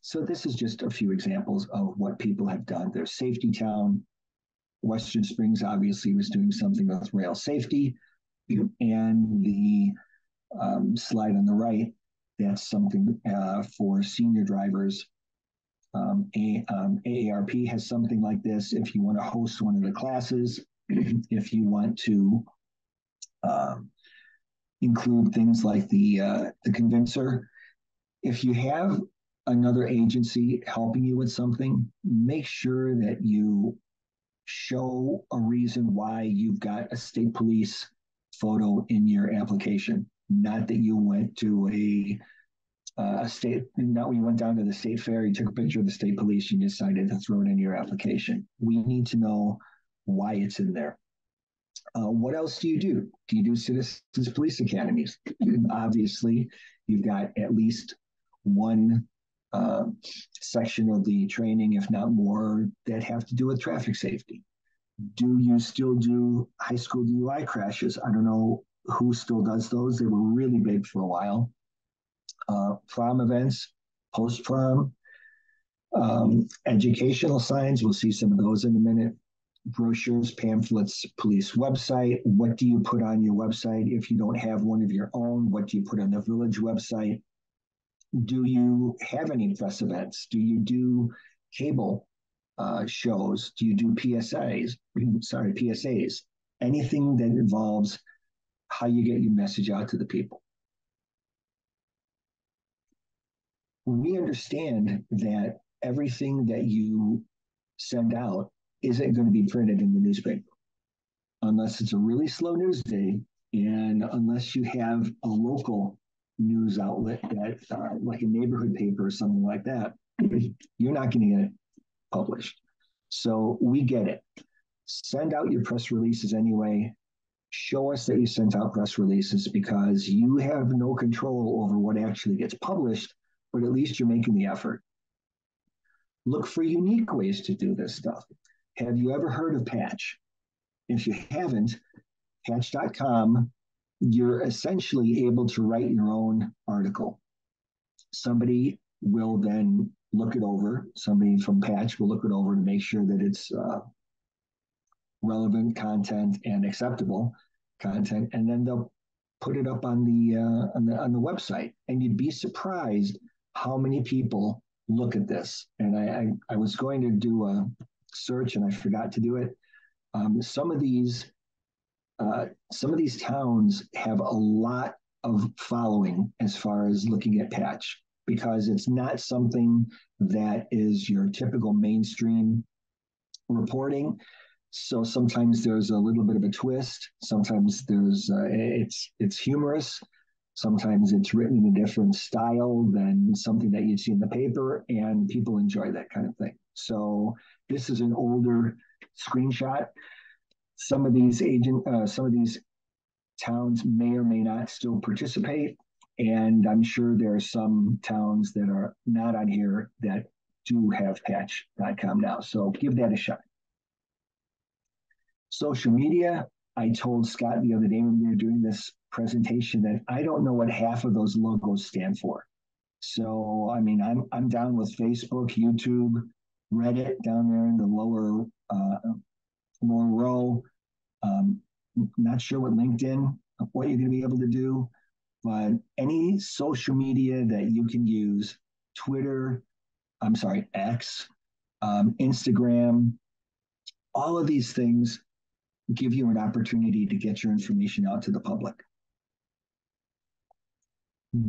So this is just a few examples of what people have done. There's Safety Town. Western Springs obviously was doing something with rail safety. And the slide on the right, that's something for senior drivers. AARP has something like this. If you want to host one of the classes, if you want to include things like the convincer, if you have another agency helping you with something, make sure that you show a reason why you've got a state police photo in your application. Not that you went to a state, not when you went down to the state fair, you took a picture of the state police and you decided to throw it in your application. We need to know why it's in there. What else do? Do you do citizens police academies? Obviously, you've got at least one section of the training, if not more, that have to do with traffic safety. Do you still do high school DUI crashes? I don't know who still does those. They were really big for a while. Prom events, post-prom, educational signs. We'll see some of those in a minute. Brochures, pamphlets, police website. What do you put on your website? If you don't have one of your own, what do you put on the village website? Do you have any press events? Do you do cable shows? Do you do PSAs? Sorry, PSAs. Anything that involves how you get your message out to the people. We understand that everything that you send out isn't going to be printed in the newspaper unless it's a really slow news day and unless you have a local news outlet that like a neighborhood paper or something like that. You're not going to get it published. So we get it. Send out your press releases anyway. Show us that you sent out press releases because you have no control over what actually gets published, but at least you're making the effort. Look for unique ways to do this stuff. Have you ever heard of Patch? If you haven't, patch.com, you're essentially able to write your own article. Somebody will then look it over. Somebody from Patch will look it over to make sure that it's relevant content and acceptable content, and then they'll put it up on the website. And you'd be surprised how many people look at this. And I was going to do a search and I forgot to do it. Some of these towns have a lot of following as far as looking at Patch because it's not something that is your typical mainstream reporting. So sometimes there's a little bit of a twist. Sometimes it's humorous. Sometimes it's written in a different style than something that you'd see in the paper, and people enjoy that kind of thing. So this is an older screenshot. Some of these towns may or may not still participate, and I'm sure there are some towns that are not on here that do have patch.com now. So give that a shot. Social media, I told Scott the other day when we were doing this presentation that I don't know what half of those logos stand for. So, I mean, I'm down with Facebook, YouTube, Reddit down there in the lower row. Not sure what LinkedIn, what you're going to be able to do, but any social media that you can use, Twitter, I'm sorry, X, Instagram, all of these things give you an opportunity to get your information out to the public.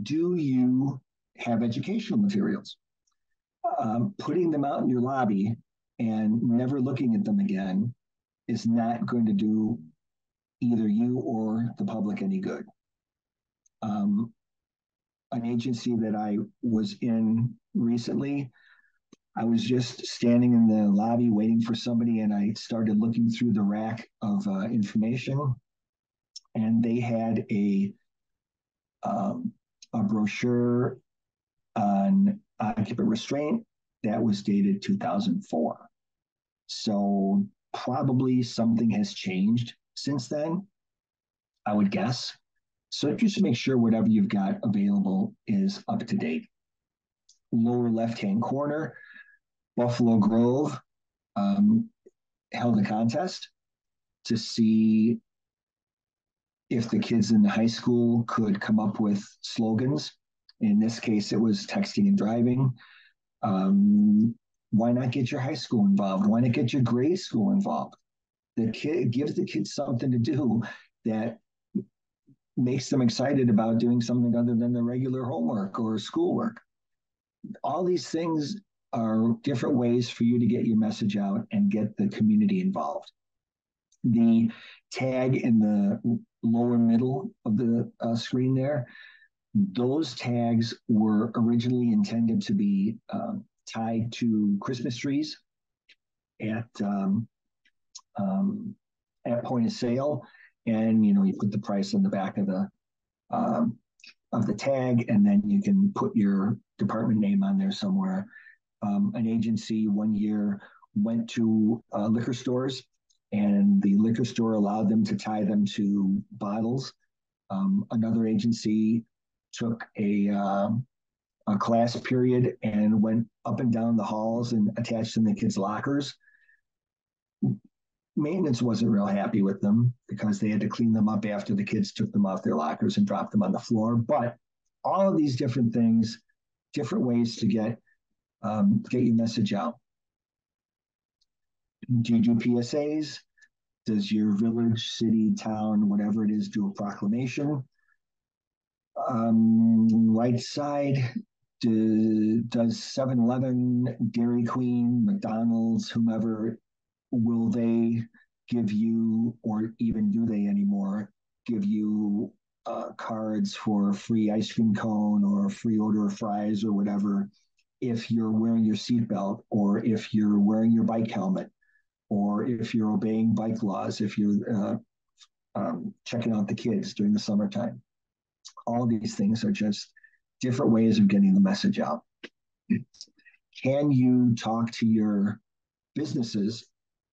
Do you have educational materials? Putting them out in your lobby and never looking at them again is not going to do either you or the public any good. An agency that I was in recently, I was just standing in the lobby waiting for somebody, and I started looking through the rack of information, and they had a brochure on occupant restraint that was dated 2004. So probably something has changed since then, I would guess. So just make sure whatever you've got available is up to date. Lower left-hand corner, Buffalo Grove held a contest to see if the kids in the high school could come up with slogans. In this case, it was texting and driving. Why not get your high school involved? Why not get your grade school involved? Gives the kids something to do that makes them excited about doing something other than the regular homework or schoolwork. All these things are different ways for you to get your message out and get the community involved. The tag in the lower middle of the screen there, those tags were originally intended to be tied to Christmas trees at point of sale, and you put the price on the back of the tag, and then you can put your department name on there somewhere. An agency one year went to liquor stores, and the liquor store allowed them to tie them to bottles. Another agency took a class period and went up and down the halls and attached them to kids' lockers. Maintenance wasn't real happy with them because they had to clean them up after the kids took them off their lockers and dropped them on the floor. But all of these different things, different ways to get your message out. Do you do PSAs? Does your village, city, town, whatever it is, do a proclamation? Right side, does 7-Eleven, Dairy Queen, McDonald's, whomever, will they give you, or even do they anymore, give you cards for a free ice cream cone or a free order of fries or whatever if you're wearing your seatbelt, or if you're wearing your bike helmet, or if you're obeying bike laws, if you're checking out the kids during the summertime? All these things are just different ways of getting the message out. Can you talk to your businesses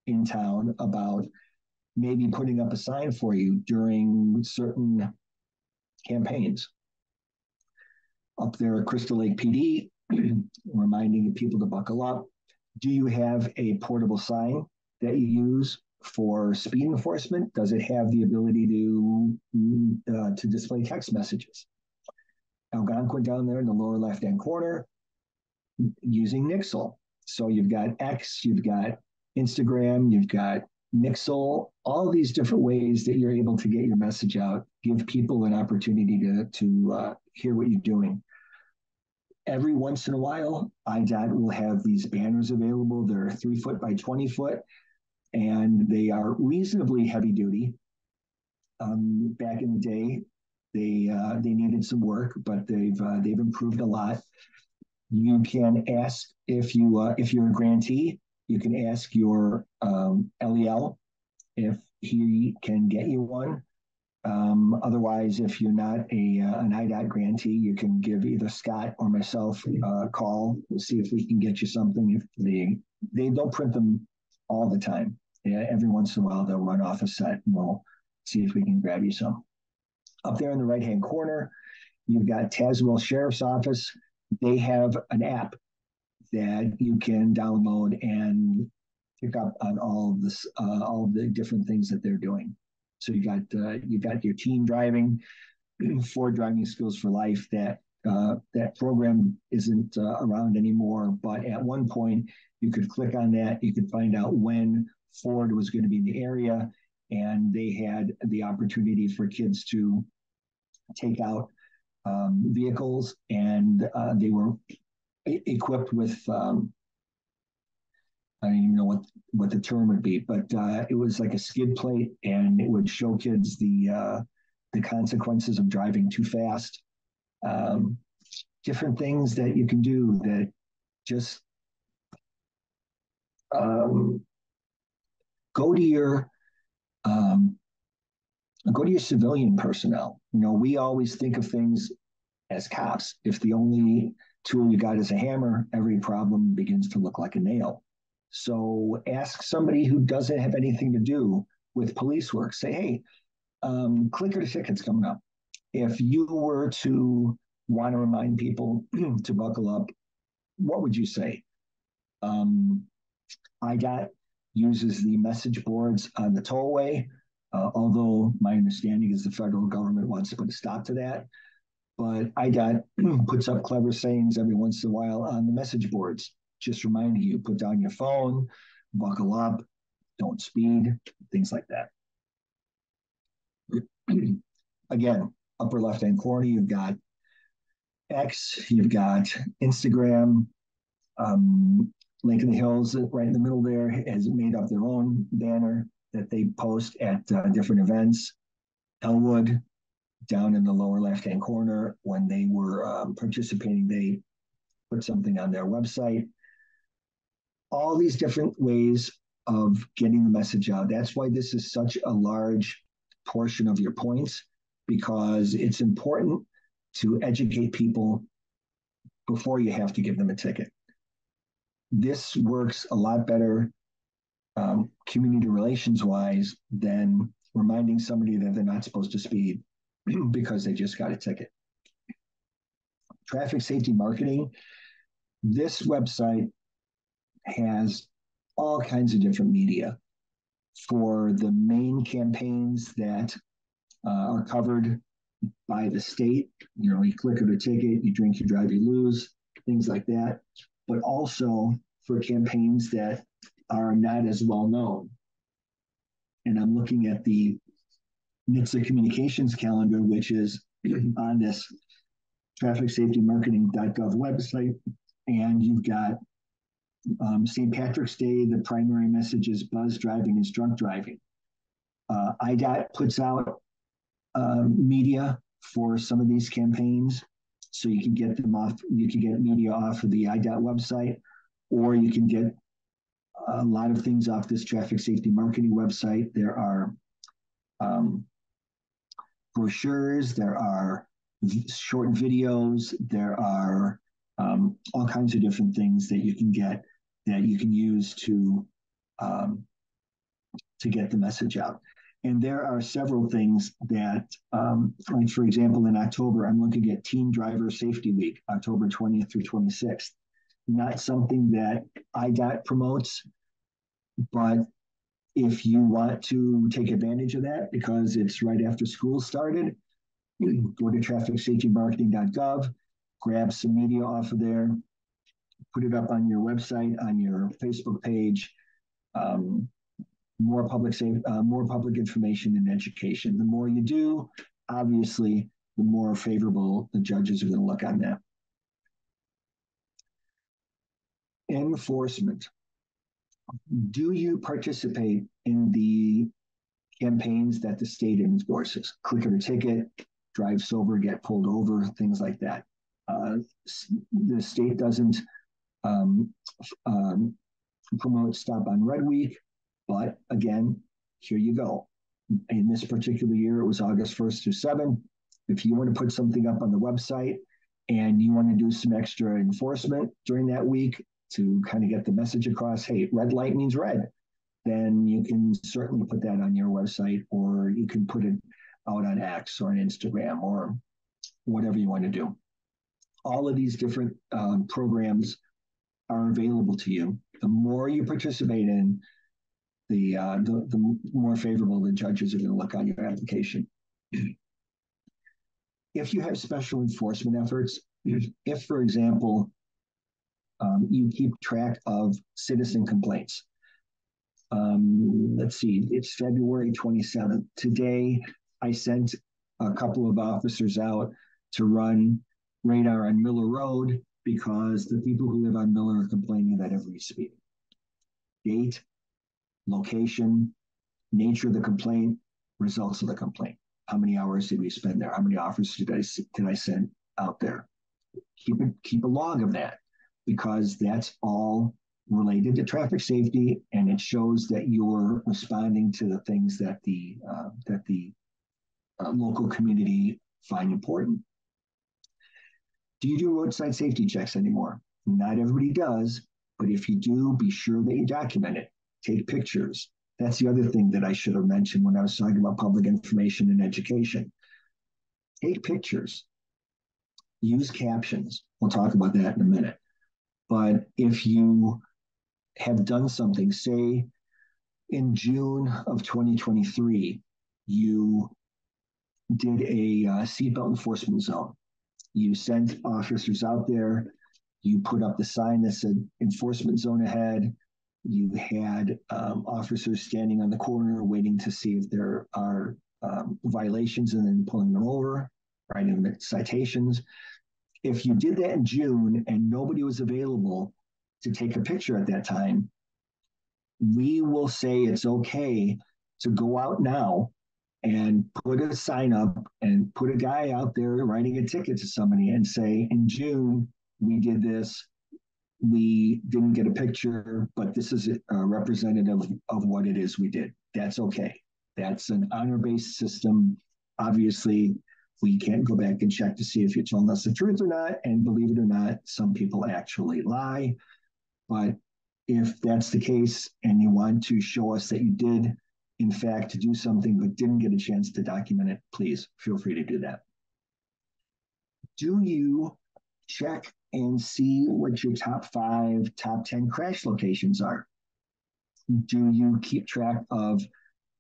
in town about maybe putting up a sign for you during certain campaigns? Up there at Crystal Lake PD, reminding people to buckle up. Do you have a portable sign that you use for speed enforcement? Does it have the ability to display text messages? Algonquin down there in the lower left-hand corner, using Nixle. So you've got X, you've got Instagram, you've got Nixle, all these different ways that you're able to get your message out, give people an opportunity to hear what you're doing. Every once in a while, IDOT will have these banners available. They're 3 foot by 20 foot, and they are reasonably heavy duty. Back in the day, they needed some work, but they've improved a lot. You can ask if you're a grantee, you can ask your LEL if he can get you one. Otherwise, if you're not an IDOT grantee, you can give either Scott or myself a call. We'll see if we can get you something. If they don't print them all the time. Yeah, every once in a while they'll run off a set, and we'll see if we can grab you some. Up there in the right-hand corner, you've got Tazewell Sheriff's Office. They have an app that you can download and pick up on all of the different things that they're doing. So you got your team driving, Ford Driving Skills for Life. That program isn't around anymore, but at one point you could click on that. You could find out when Ford was going to be in the area, and they had the opportunity for kids to take out vehicles, and they were equipped with I don't even know what the term would be, but it was like a skid plate, and it would show kids the consequences of driving too fast. Um, Different things that you can do that just um, go to your um, go to your civilian personnel. We always think of things as cops. If the only tool you got is a hammer, every problem begins to look like a nail. So ask somebody who doesn't have anything to do with police work. Say, hey, clicker to tickets coming up. If you were to want to remind people to buckle up, what would you say? IDOT uses the message boards on the tollway, although my understanding is the federal government wants to put a stop to that. But IDOT puts up clever sayings every once in a while on the message boards, just reminding you, put down your phone, buckle up, don't speed, things like that. Again, upper left-hand corner, you've got X, you've got Instagram. Lincoln Hills, right in the middle there, has made up their own banner that they post at different events. Elwood, down in the lower left-hand corner, when they were participating, they put something on their website. All these different ways of getting the message out. That's why this is such a large portion of your points, because it's important to educate people before you have to give them a ticket. This works a lot better community relations wise than reminding somebody that they're not supposed to speed because they just got a ticket. Traffic safety marketing. This website has all kinds of different media for the main campaigns that are covered by the state. You click on a ticket, you drink, you drive, you lose, things like that. But also for campaigns that are not as well known. And I'm looking at the NHTSA communications calendar, which is on this trafficsafetymarketing.gov website. And you've got St. Patrick's Day, the primary message is buzz driving is drunk driving. IDOT puts out media for some of these campaigns, so you can get them off. You can get media off of the IDOT website, or you can get a lot of things off this traffic safety marketing website. There are brochures, there are short videos, there are all kinds of different things that you can get that you can use to get the message out. And there are several things that, like for example, in October, I'm looking at Teen Driver Safety Week, October 20th through 26th. Not something that IDOT promotes, but if you want to take advantage of that because it's right after school started, you can go to trafficsafetymarketing.gov, grab some media off of there, put it up on your website, on your Facebook page. More public information and education. The more you do, obviously, the more favorable the judges are going to look on that. Enforcement. Do you participate in the campaigns that the state endorses? Click it or ticket, drive sober, get pulled over, things like that. The state doesn't promote Stop on Red Week, but again, here you go. In this particular year, it was August 1st through 7th. If you want to put something up on the website and you want to do some extra enforcement during that week to kind of get the message across, hey, red light means red, then you can certainly put that on your website, or you can put it out on X or on Instagram or whatever you want to do. All of these different programs are available to you. The more you participate in, the more favorable the judges are going to look on your application. If you have special enforcement efforts, if, for example, you keep track of citizen complaints. Let's see, it's February 27th. Today, I sent a couple of officers out to run radar on Miller Road because the people who live on Miller are complaining about every speed. Date, location, nature of the complaint, results of the complaint. How many hours did we spend there? How many officers did I send out there? Keep a log of that, because that's all related to traffic safety, and it shows that you're responding to the things that the local community find important. Do you do roadside safety checks anymore? Not everybody does, but if you do, be sure that you document it. Take pictures. That's the other thing that I should have mentioned when I was talking about public information and education. Take pictures. Use captions. We'll talk about that in a minute. But if you have done something, say in June of 2023, you did a seatbelt enforcement zone. You sent officers out there. You put up the sign that said enforcement zone ahead. You had officers standing on the corner waiting to see if there are violations and then pulling them over, writing them citations. If you did that in June and nobody was available to take a picture at that time, we will say it's okay to go out now and put a sign up and put a guy out there writing a ticket to somebody and say, in June, we did this. We didn't get a picture, but this is a representative of what it is we did. That's okay. That's an honor-based system. Obviously, we can't go back and check to see if you're telling us the truth or not. And believe it or not, some people actually lie. But if that's the case and you want to show us that you did, in fact, do something but didn't get a chance to document it, please feel free to do that. Do you check and see what your top 5, top 10 crash locations are? Do you keep track of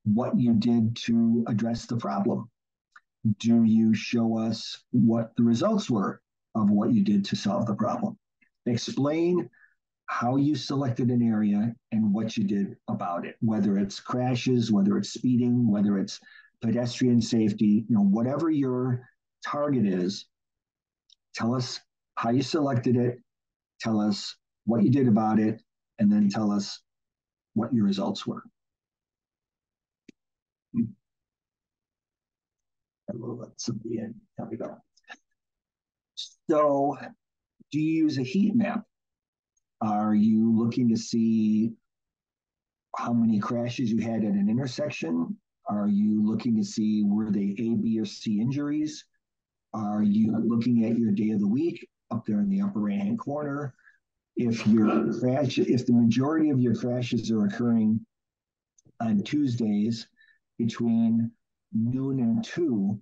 what you did to address the problem? Do you show us what the results were of what you did to solve the problem? Explain how you selected an area and what you did about it, whether it's crashes, whether it's speeding, whether it's pedestrian safety, whatever your target is, tell us how you selected it, tell us what you did about it, and then tell us what your results were. We'll let somebody in. There we go. So, do you use a heat map? Are you looking to see how many crashes you had at an intersection? Are you looking to see were they A, B, or C injuries? Are you looking at your day of the week up there in the upper right hand corner? If the majority of your crashes are occurring on Tuesdays between noon and 2,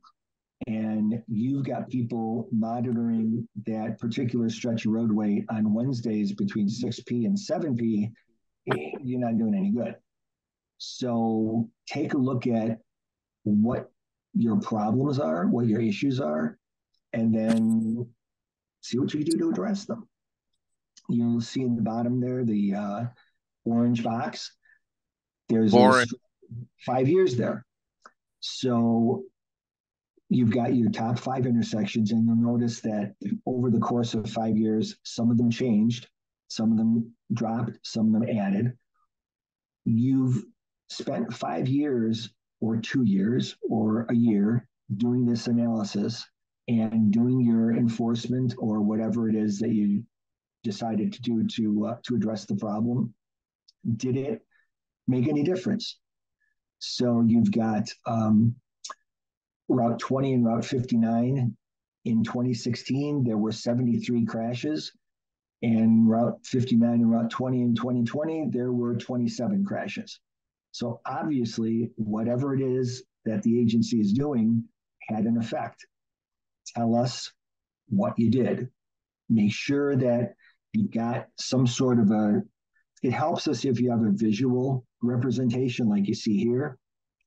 and you've got people monitoring that particular stretch of roadway on Wednesdays between 6p and 7p, you're not doing any good. So take a look at what your problems are, what your issues are, and then see what you can do to address them. You'll see in the bottom there, the orange box. There's 5 years there. So you've got your top 5 intersections, and you'll notice that over the course of 5 years, some of them changed, some of them dropped, some of them added. You've spent 5 years or 2 years or a year doing this analysis and doing your enforcement or whatever it is that you decided to do to address the problem. Did it make any difference? So you've got Route 20 and Route 59. In 2016, there were 73 crashes. And Route 59 and Route 20 in 2020, there were 27 crashes. So obviously, whatever it is that the agency is doing had an effect. Tell us what you did. Make sure that you've got some sort of it helps us if you have a visual representation like you see here,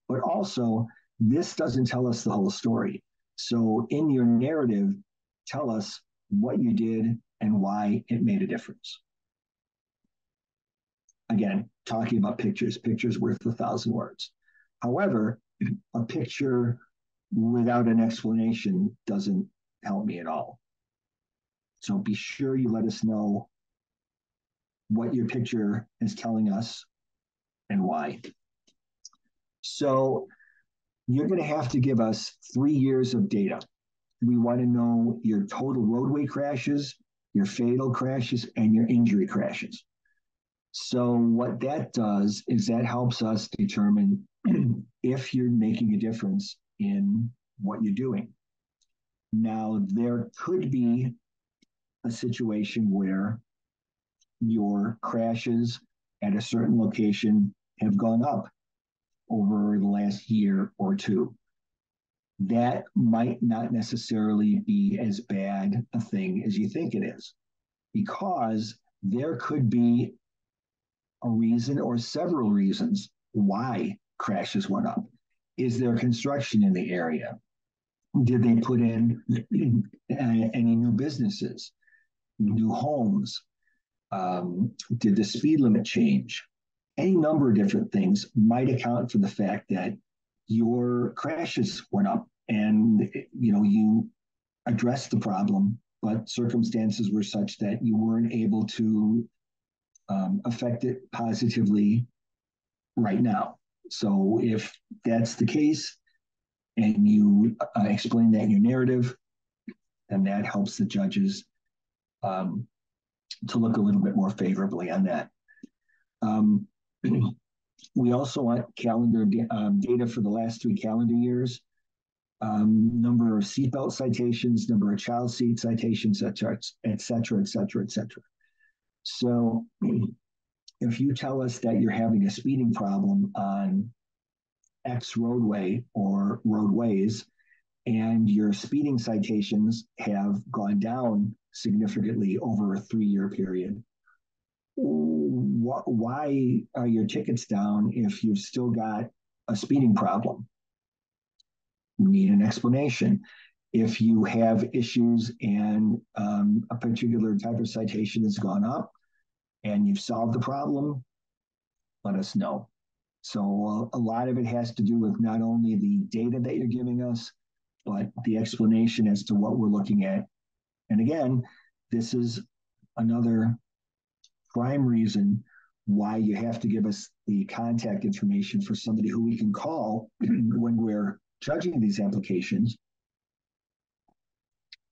but also this doesn't tell us the whole story. So in your narrative, tell us what you did and why it made a difference. Again, talking about pictures worth 1,000 words. However, a picture without an explanation doesn't help me at all. So be sure you let us know what your picture is telling us and why. So you're going to have to give us 3 years of data. We want to know your total roadway crashes, your fatal crashes, and your injury crashes. So what that does is that helps us determine if you're making a difference in what you're doing. Now, there could be a situation where your crashes at a certain location have gone up over the last year or two. That might not necessarily be as bad a thing as you think it is, because there could be a reason or several reasons why crashes went up. Is there construction in the area? Did they put in any new businesses, new homes? Did the speed limit change? Any number of different things might account for the fact that your crashes went up, and you addressed the problem, but circumstances were such that you weren't able to affect it positively right now. So if that's the case, and you explain that in your narrative, then that helps the judges to look a little bit more favorably on that. We also want calendar data for the last 3 calendar years, number of seatbelt citations, number of child seat citations, et cetera, et cetera, et cetera, et cetera. So if you tell us that you're having a speeding problem on X roadway or roadways, and your speeding citations have gone down significantly over a 3-year period, why are your tickets down if you've still got a speeding problem? We need an explanation. If you have issues and a particular type of citation has gone up and you've solved the problem, let us know. So a lot of it has to do with not only the data that you're giving us, but the explanation as to what we're looking at. And again, this is another prime reason why you have to give us the contact information for somebody who we can call when we're judging these applications.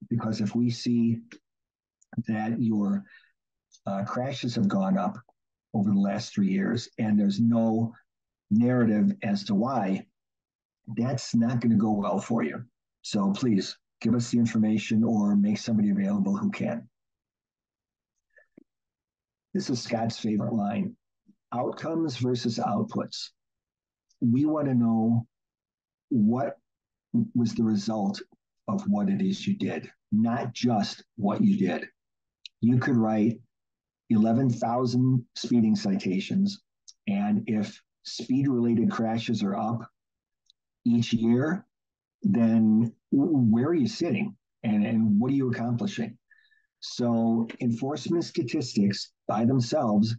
Because if we see that your crashes have gone up over the last 3 years and there's no narrative as to why, that's not going to go well for you. So please give us the information or make somebody available who can. This is Scott's favorite line: outcomes versus outputs. We want to know what was the result of what it is you did, not just what you did. You could write 11,000 speeding citations, and if speed-related crashes are up each year, then where are you sitting and what are you accomplishing? So enforcement statistics by themselves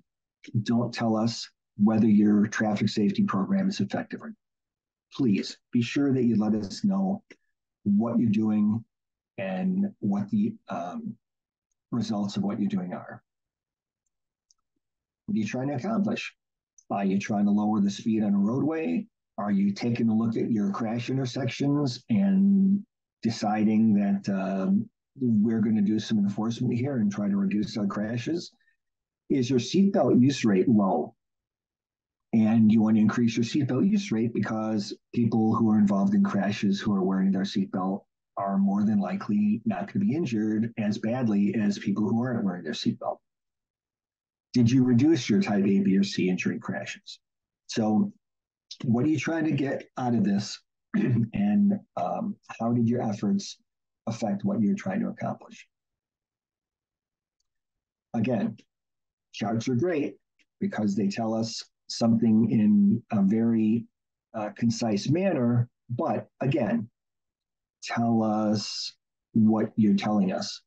don't tell us whether your traffic safety program is effective or not. Please be sure that you let us know what you're doing and what the results of what you're doing are. What are you trying to accomplish? Are you trying to lower the speed on a roadway? Are you taking a look at your crash intersections and deciding that we're going to do some enforcement here and try to reduce our crashes? Is your seatbelt use rate low? And you want to increase your seatbelt use rate because people who are involved in crashes who are wearing their seatbelt are more than likely not going to be injured as badly as people who aren't wearing their seatbelt. Did you reduce your type A, B, or C injury crashes? So what are you trying to get out of this? And how did your efforts affect what you're trying to accomplish? Again, charts are great because they tell us something in a very concise manner, but again, tell us what you're telling us.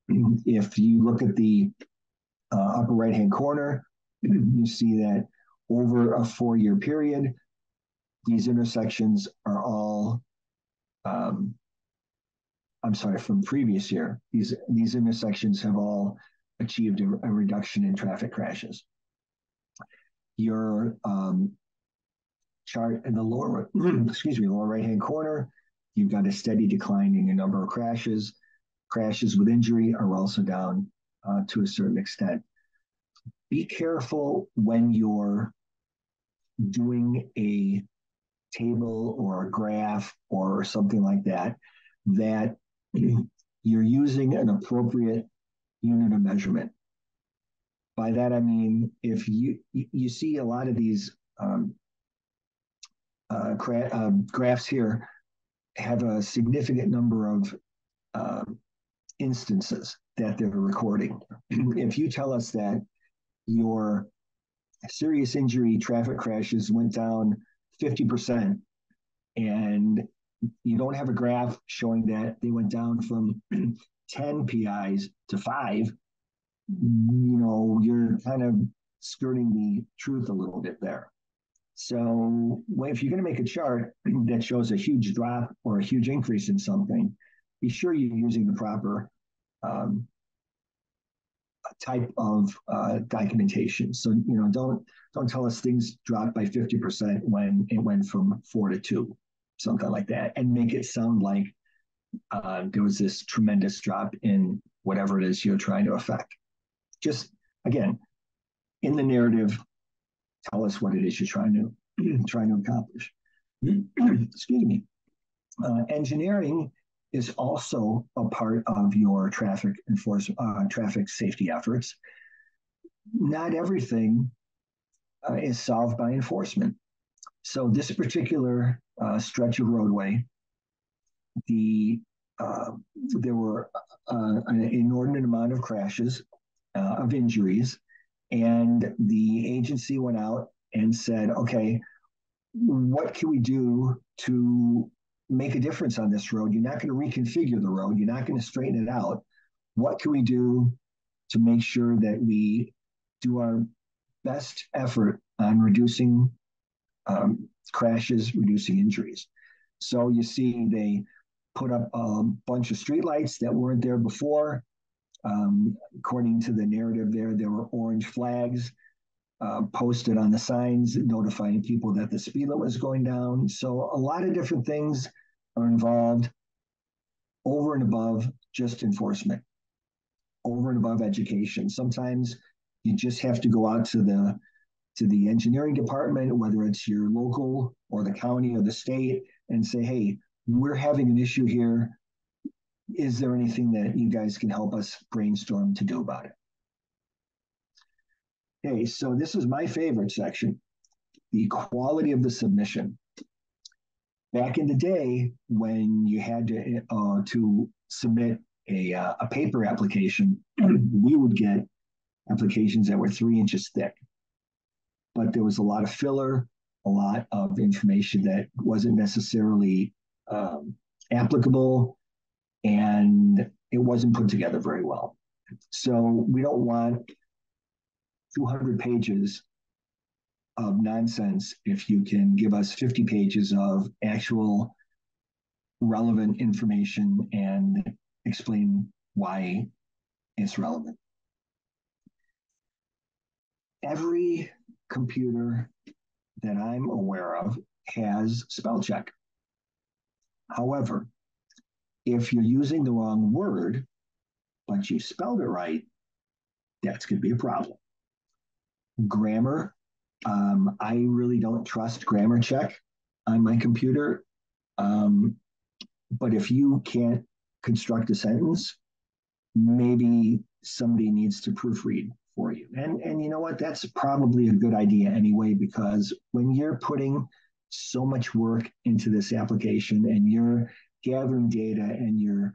If you look at the upper right-hand corner, you see that over a 4-year period, these intersections are all, I'm sorry, from previous year, these intersections have all achieved a reduction in traffic crashes. Your chart in the lower, lower right-hand corner, you've got a steady decline in your number of crashes. Crashes with injury are also down to a certain extent. Be careful when you're doing a table or a graph or something like that, that you're using an appropriate unit of measurement. By that, I mean, if you see a lot of these graphs here have a significant number of instances that they're recording. If you tell us that your serious injury traffic crashes went down 50%, and you don't have a graph showing that they went down from 10 PIs to 5, you're kind of skirting the truth a little bit there. So if you're going to make a chart that shows a huge drop or a huge increase in something, be sure you're using the proper type of documentation. So don't tell us things dropped by 50% when it went from 4 to 2, something like that, and make it sound like there was this tremendous drop in whatever it is you're trying to affect. Just again, in the narrative, tell us what it is you're trying to accomplish. Excuse me. Engineering is also a part of your traffic enforcement, traffic safety efforts. Not everything is solved by enforcement. So this particular stretch of roadway, there were an inordinate amount of crashes, of injuries, and the agency went out and said, okay, what can we do to make a difference on this road? You're not going to reconfigure the road. You're not going to straighten it out. What can we do to make sure that we do our best effort on reducing crashes, reducing injuries. So you see they put up a bunch of streetlights that weren't there before. According to the narrative there were orange flags posted on the signs notifying people that the speed limit was going down. So a lot of different things are involved over and above just enforcement, over and above education. Sometimes you just have to go out to the engineering department, whether it's your local or the county or the state, and say, hey, we're having an issue here. Is there anything that you guys can help us brainstorm to do about it? Okay, so this is my favorite section, the quality of the submission. Back in the day, when you had to submit a paper application, we would get applications that were 3 inches thick. But there was a lot of filler, a lot of information that wasn't necessarily applicable, and it wasn't put together very well. So we don't want 200 pages of nonsense if you can give us 50 pages of actual relevant information and explain why it's relevant. Every computer that I'm aware of has spell check. However, if you're using the wrong word, but you spelled it right, that's going to be a problem. Grammar, I really don't trust grammar check on my computer. But if you can't construct a sentence, maybe somebody needs to proofread for you. And you know what? That's probably a good idea anyway, because when you're putting so much work into this application and you're gathering data and you're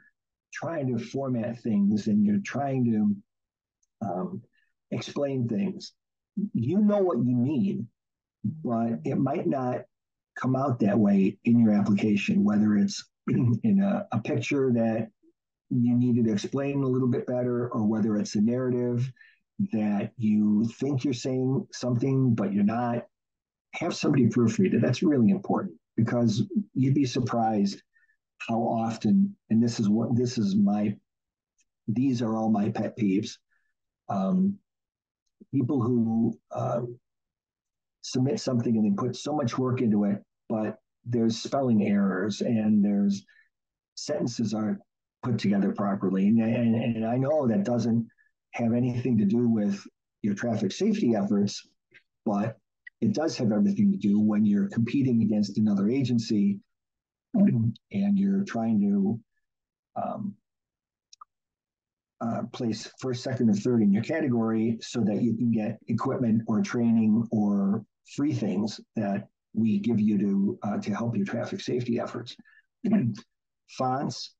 trying to format things and you're trying to explain things, you know what you mean, but it might not come out that way in your application, whether it's in a picture that you needed to explain a little bit better, or whether it's a narrative that you think you're saying something, but you're not. Have somebody proofread it. That's really important, because you'd be surprised how often, and these are all my pet peeves. People who submit something and they put so much work into it, but there's spelling errors and there's sentences aren't put together properly. And I know that doesn't have anything to do with your traffic safety efforts, but it does have everything to do when you're competing against another agency and you're trying to place first, second, or third in your category so that you can get equipment or training or free things that we give you to help your traffic safety efforts. Fonts,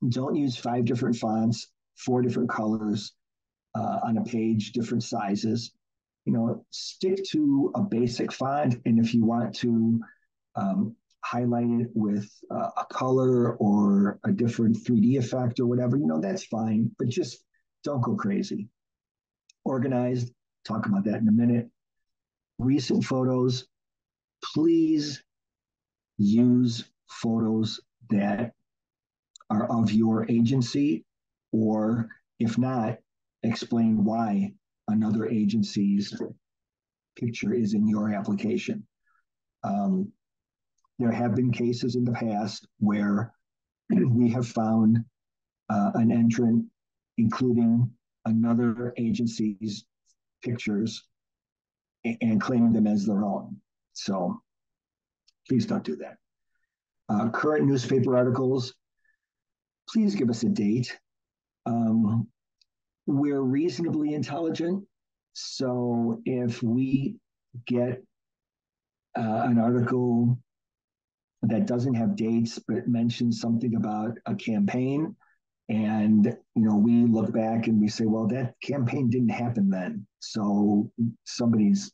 don't use 5 different fonts, 4 different colors on a page, different sizes. Stick to a basic font, and if you want to highlight it with a color or a different 3D effect or whatever, that's fine, but just don't go crazy. Organized, talk about that in a minute. Recent photos, please use photos that are of your agency, or if not, explain why another agency's picture is in your application. There have been cases in the past where we have found an entrant including another agency's pictures and claiming them as their own. So please don't do that. Current newspaper articles, please give us a date. We're reasonably intelligent, so if we get an article that doesn't have dates but mentions something about a campaign, and we look back and we say, well, that campaign didn't happen then, so somebody's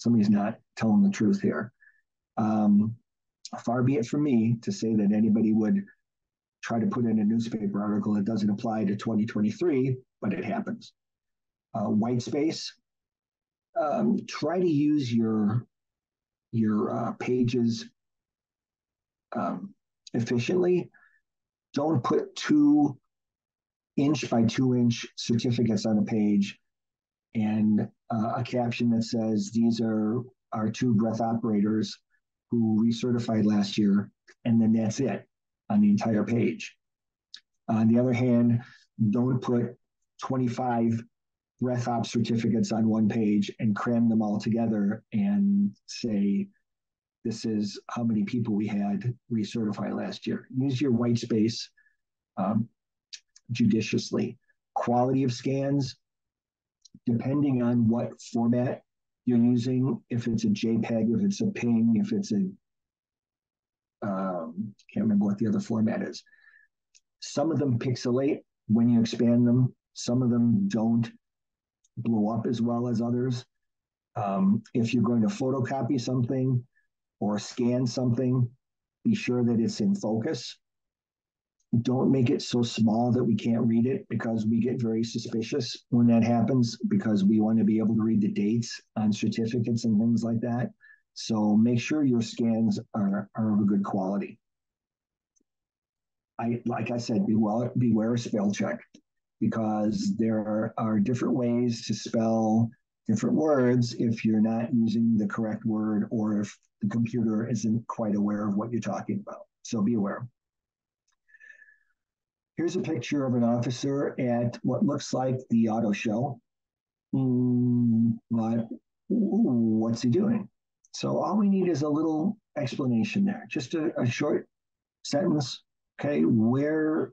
not telling the truth here. Far be it from me to say that anybody would try to put in a newspaper article that doesn't apply to 2023, but it happens. White space, try to use your pages efficiently. Don't put 2 inch by 2 inch certificates on a page and a caption that says these are our 2 breath operators who recertified last year, and then that's it on the entire page. On the other hand, don't put 25 breath op certificates on one page and cram them all together and say, this is how many people we had recertify last year. Use your white space um, judiciously. Quality of scans, depending on what format you're using, if it's a JPEG, if it's a PNG, if it's a, can't remember what the other format is. Some of them pixelate when you expand them. Some of them don't blow up as well as others. If you're going to photocopy something or scan something, be sure that it's in focus. Don't make it so small that we can't read it, because we get very suspicious when that happens, because we want to be able to read the dates on certificates and things like that. So make sure your scans are of a good quality. Like I said, beware of spell check, because there are different ways to spell different words if you're not using the correct word, or if the computer isn't quite aware of what you're talking about. So be aware. Here's a picture of an officer at what looks like the auto show. But what's he doing? So all we need is a little explanation there, just a short sentence, okay, where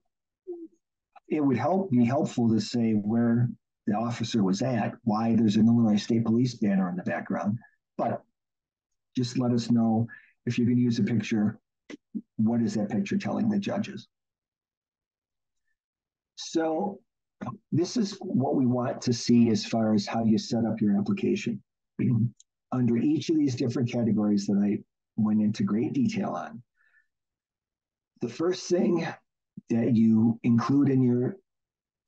it would be helpful to say where the officer was at, why there's an Illinois State Police banner in the background. But just let us know, if you're going to use a picture, what is that picture telling the judges? So this is what we want to see as far as how you set up your application. Under each of these different categories that I went into great detail on, the first thing that you include in your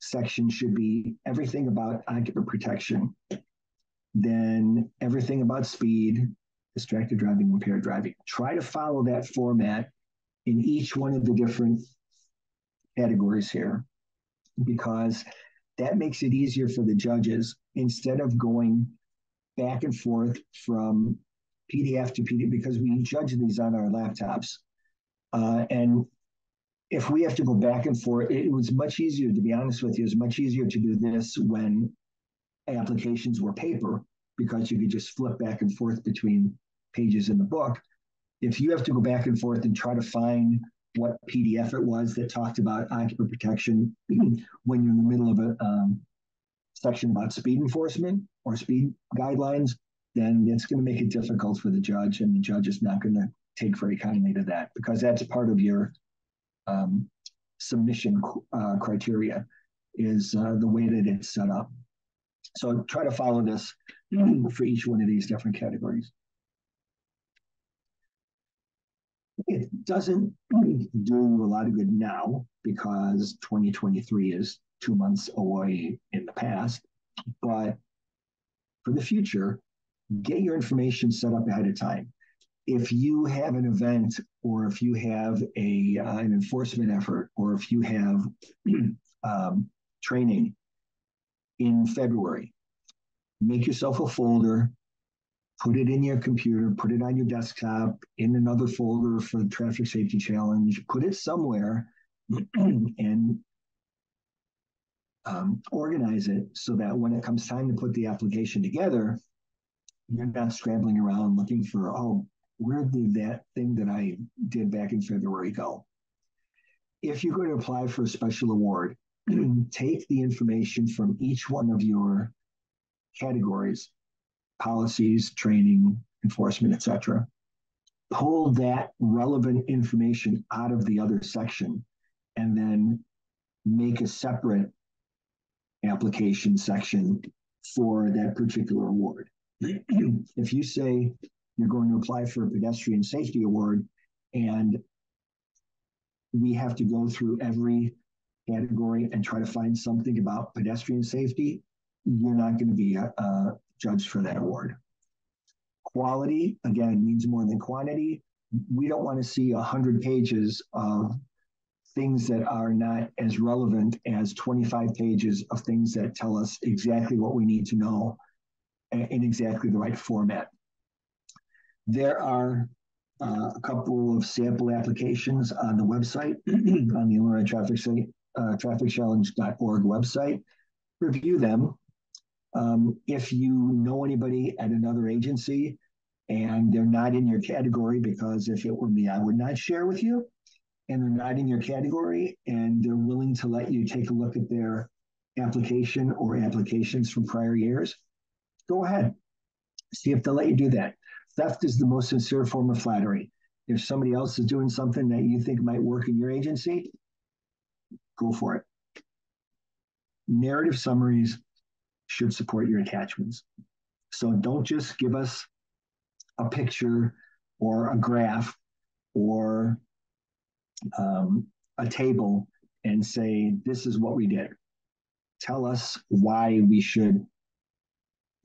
section should be everything about occupant protection, then everything about speed, distracted driving, impaired driving. Try to follow that format in each one of the different categories here, because that makes it easier for the judges, instead of going back and forth from PDF to PDF, because we judge these on our laptops. And if we have to go back and forth, it was much easier, to be honest with you, it was much easier to do this when applications were paper, because you could just flip back and forth between pages in the book. If you have to go back and forth and try to find what PDF it was that talked about occupant protection when you're in the middle of a section about speed enforcement or speed guidelines, then it's going to make it difficult for the judge, and the judge is not going to take very kindly to that, because that's part of your submission criteria, is the way that it's set up. So try to follow this for each one of these different categories. It doesn't do a lot of good now, because 2023 is 2 months away in the past. But for the future, get your information set up ahead of time. If you have an event, or if you have an enforcement effort, or if you have training in February, make yourself a folder, put it in your computer, put it on your desktop, in another folder for the traffic safety challenge, put it somewhere and organize it, so that when it comes time to put the application together, you're not scrambling around looking for, oh, where did that thing that I did back in February go? If you're going to apply for a special award, take the information from each one of your categories, policies, training, enforcement, etc. Pull that relevant information out of the other section, and then make a separate application section for that particular award. If you say you're going to apply for a pedestrian safety award, and we have to go through every category and try to find something about pedestrian safety, you're not going to be judged for that award. Quality, again, means more than quantity. We don't want to see 100 pages of things that are not as relevant as 25 pages of things that tell us exactly what we need to know in exactly the right format. There are a couple of sample applications on the website, on the Illinois TrafficChallenge.org website. Review them. If you know anybody at another agency and they're not in your category, because if it were me, I would not share with you, and they're not in your category and they're willing to let you take a look at their application or applications from prior years, go ahead. See if they'll let you do that. Theft is the most sincere form of flattery. If somebody else is doing something that you think might work in your agency, go for it. Narrative summaries should support your attachments. So don't just give us a picture or a graph or a table and say, this is what we did. Tell us why we should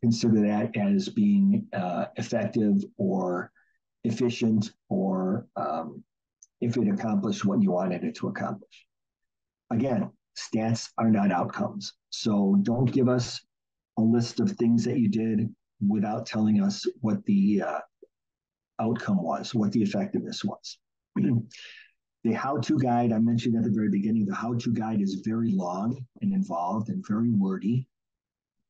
consider that as being effective or efficient, or if it accomplished what you wanted it to accomplish. Again, stats are not outcomes. So don't give us a list of things that you did without telling us what the outcome was, what the effectiveness was. The how-to guide, I mentioned at the very beginning, the how-to guide is very long and involved and very wordy.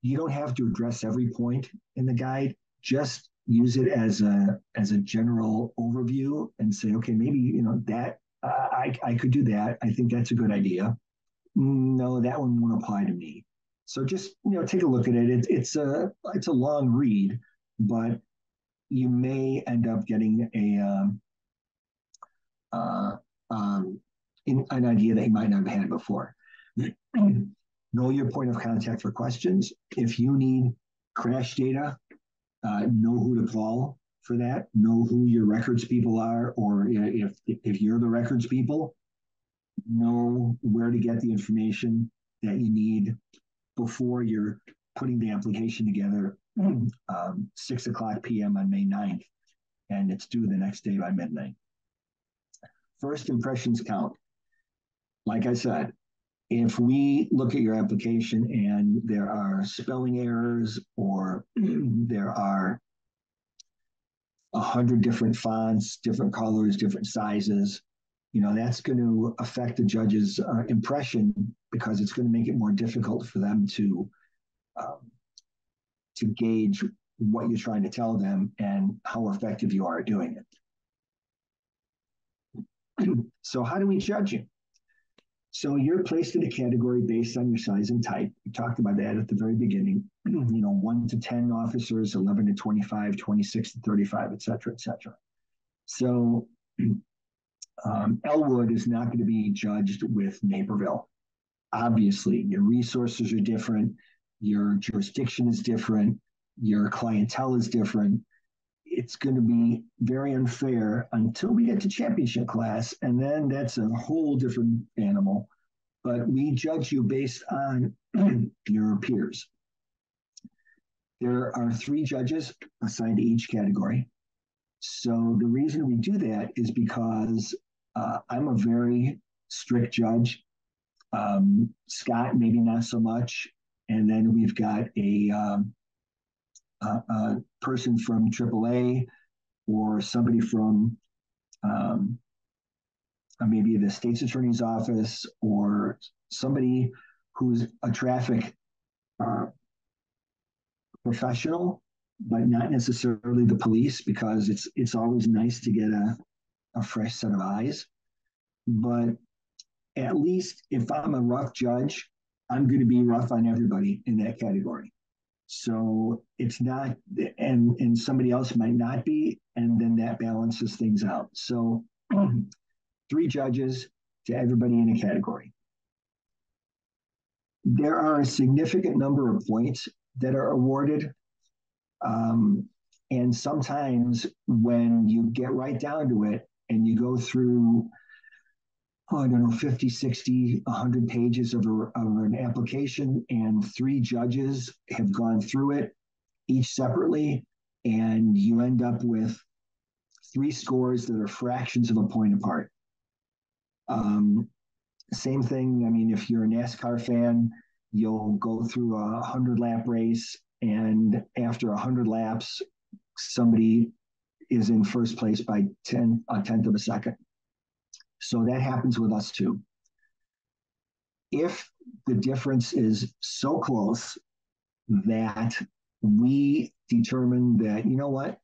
You don't have to address every point in the guide. Just use it as a general overview and say, okay, maybe that I could do that. I think that's a good idea. No, that one won't apply to me. So just take a look at it. It's a long read, but you may end up getting an idea that you might not have had before. Know your point of contact for questions. If you need crash data, know who to call for that. Know who your records people are, or if you're the records people, know where to get the information that you need before you're putting the application together 6:00 p.m. on May 9th, and it's due the next day by midnight. First impressions count. Like I said, if we look at your application and there are spelling errors or there are 100 different fonts, different colors, different sizes, that's going to affect the judge's impression, because it's going to make it more difficult for them to gauge what you're trying to tell them and how effective you are at doing it. So how do we judge you? So you're placed in a category based on your size and type. We talked about that at the very beginning. 1 to 10 officers, 11 to 25, 26 to 35, et cetera, et cetera. So Elwood is not going to be judged with Naperville. Obviously, your resources are different. Your jurisdiction is different. Your clientele is different. It's going to be very unfair until we get to championship class, and then that's a whole different animal. But we judge you based on your peers. There are 3 judges assigned to each category. So the reason we do that is because I'm a very strict judge. Scott, maybe not so much. And then we've got a person from AAA or somebody from maybe the state's attorney's office, or somebody who's a traffic professional, but not necessarily the police, because it's always nice to get a fresh set of eyes. But at least if I'm a rough judge, I'm going to be rough on everybody in that category. So it's not, and somebody else might not be, and then that balances things out. So 3 judges to everybody in a category. There are a significant number of points that are awarded. And sometimes when you get right down to it and you go through, 50, 60, 100 pages of an application, and 3 judges have gone through it, each separately, and you end up with three scores that are fractions of a point apart. Um, Same thing. I mean, if you're a NASCAR fan, you'll go through a 100-lap race, and after 100 laps, somebody is in first place by a tenth of a second. So that happens with us too. If the difference is so close that we determine that, you know what,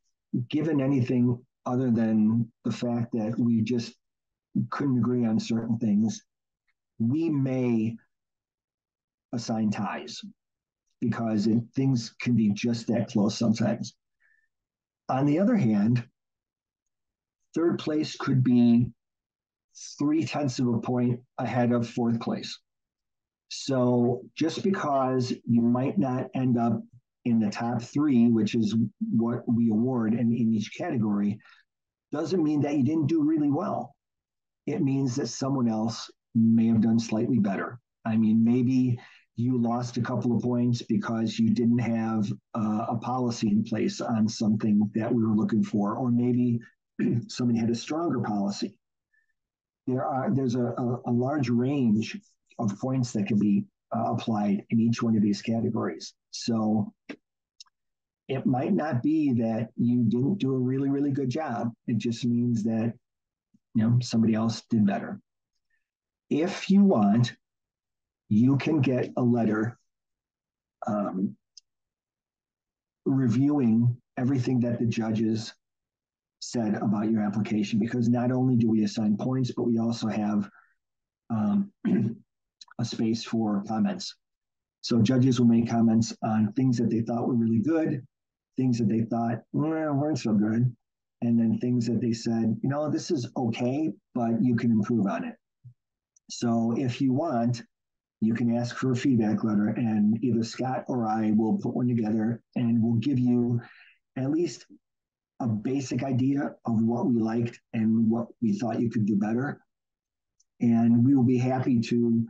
given anything other than the fact that we just couldn't agree on certain things, we may assign ties because things can be just that close sometimes. On the other hand, third place could be 3/10 of a point ahead of fourth place. So just because you might not end up in the top three, which is what we award in each category, doesn't mean that you didn't do really well. It means that someone else may have done slightly better. I mean, maybe you lost a couple of points because you didn't have a policy in place on something that we were looking for, or maybe somebody had a stronger policy. There's a large range of points that can be applied in each one of these categories. So it might not be that you didn't do a really, really good job. It just means that somebody else did better. If you want, you can get a letter reviewing everything that the judges said about your application, because not only do we assign points, but we also have a space for comments. So judges will make comments on things that they thought were really good, things that they thought weren't so good, and then things that they said, this is okay, but you can improve on it. So if you want, you can ask for a feedback letter, and either Scott or I will put one together, and we'll give you at least a basic idea of what we liked and what we thought you could do better. And we will be happy to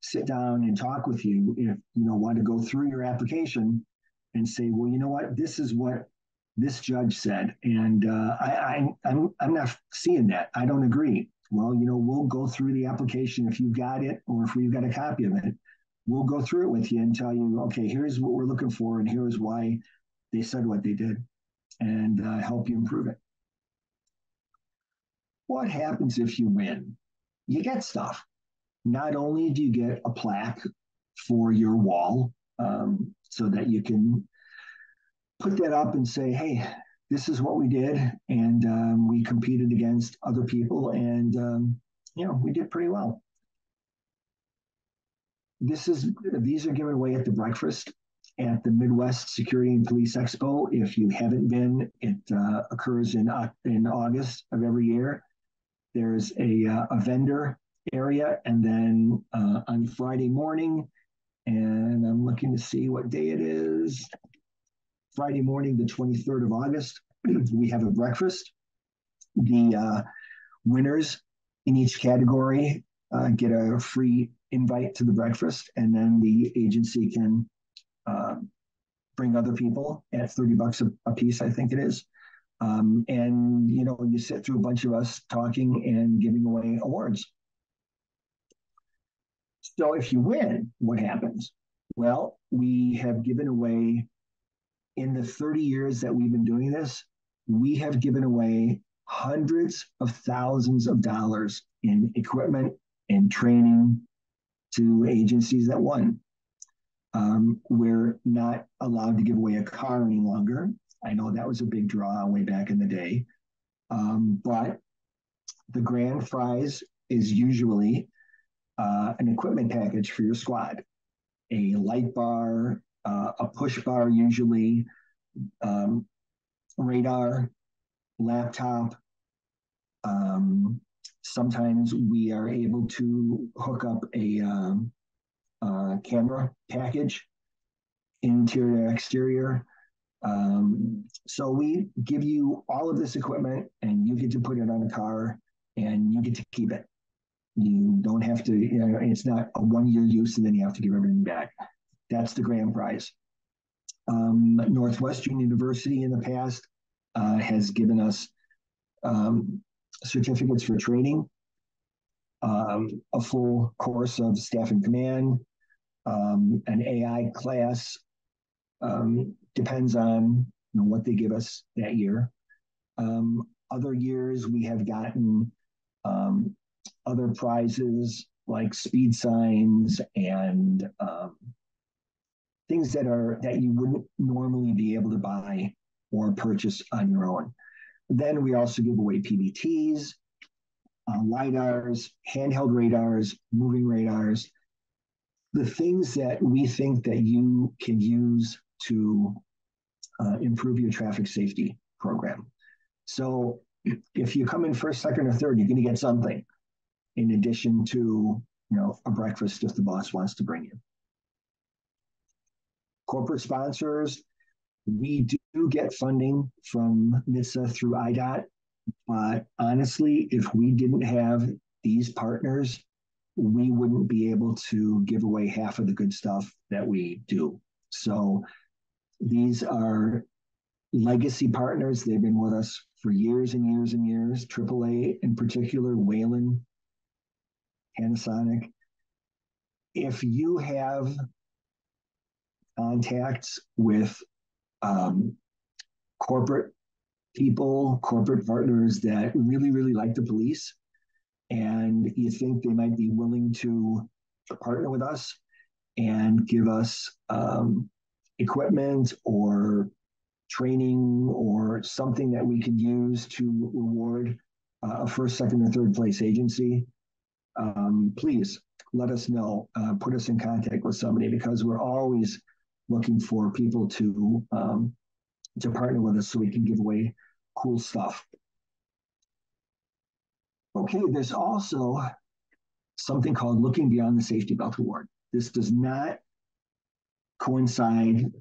sit down and talk with you if you want to go through your application and say, well, you know what, this is what this judge said, and I'm not seeing that. I don't agree. Well, we'll go through the application if you got it, or if we've got a copy of it. We'll go through it with you and tell you, okay, here's what we're looking for, and here's why they said what they did, and help you improve it. What happens if you win? You get stuff. Not only do you get a plaque for your wall, so that you can put that up and say, hey, this is what we did, and we competed against other people, and we did pretty well. These are given away at the breakfast at the Midwest Security and Police Expo. If you haven't been, it occurs in August of every year. There's a vendor area, and then on Friday morning, and I'm looking to see what day it is. Friday morning, the 23rd of August, we have a breakfast. The winners in each category get a free invite to the breakfast, and then the agency can bring other people at $30 a piece, I think it is. And you sit through a bunch of us talking and giving away awards. So if you win, what happens? Well, we have given away, in the 30 years that we've been doing this, we have given away hundreds of thousands of dollars in equipment and training to agencies that won. We're not allowed to give away a car any longer. I know that was a big draw way back in the day. But the grand prize is usually an equipment package for your squad, a light bar, a push bar usually, radar, laptop. Sometimes we are able to hook up a camera package, interior, exterior. So we give you all of this equipment, and you get to put it on a car, and you get to keep it. You don't have to, it's not a 1-year use and then you have to give everything back. That's the grand prize. Northwestern University in the past has given us um, certificates for training, a full course of staff and command, an AI class. Depends on what they give us that year. Other years we have gotten um, other prizes like speed signs and things that you wouldn't normally be able to buy or purchase on your own. Then we also give away PBTs, LIDARs, handheld radars, moving radars, the things that we think that you can use to improve your traffic safety program. So if you come in first, second, or third, you're going to get something in addition to a breakfast if the boss wants to bring you. Corporate sponsors, we do get funding from NHTSA through IDOT, but honestly, if we didn't have these partners, we wouldn't be able to give away half of the good stuff that we do. So these are legacy partners. They've been with us for years and years and years. AAA in particular, Whelen, Panasonic. If you have contacts with corporate people, corporate partners that really, really like the police, and you think they might be willing to partner with us and give us equipment or training or something that we could use to reward a first, second, or third place agency, please let us know. Put us in contact with somebody because we're always looking for people to partner with us so we can give away cool stuff. Okay, there's also something called Looking Beyond the Safety Belt Award. This does not coincide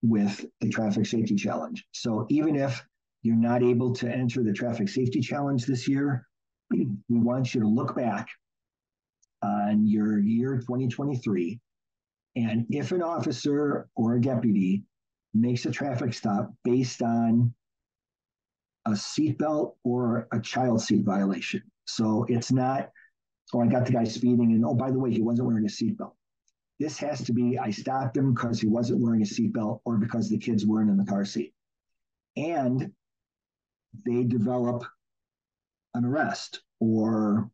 with the Traffic Safety Challenge. So even if you're not able to enter the Traffic Safety Challenge this year, we want you to look back on your year 2023. And if an officer or a deputy makes a traffic stop based on a seatbelt or a child seat violation. So it's not, oh, I got the guy speeding and, oh, by the way, he wasn't wearing a seatbelt. This has to be, I stopped him because he wasn't wearing a seatbelt or because the kids weren't in the car seat. And they develop an arrest or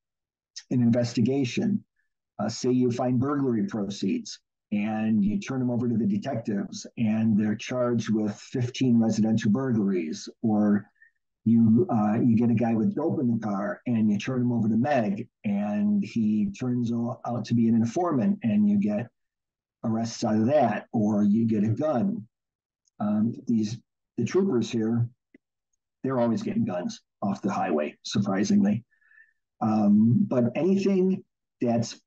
an investigation. Say you find burglary proceeds and you turn them over to the detectives and they're charged with 15 residential burglaries, or you get a guy with dope in the car and you turn him over to Meg and he turns out to be an informant and you get arrests out of that, or you get a gun. The troopers here, they're always getting guns off the highway, surprisingly. But anything that's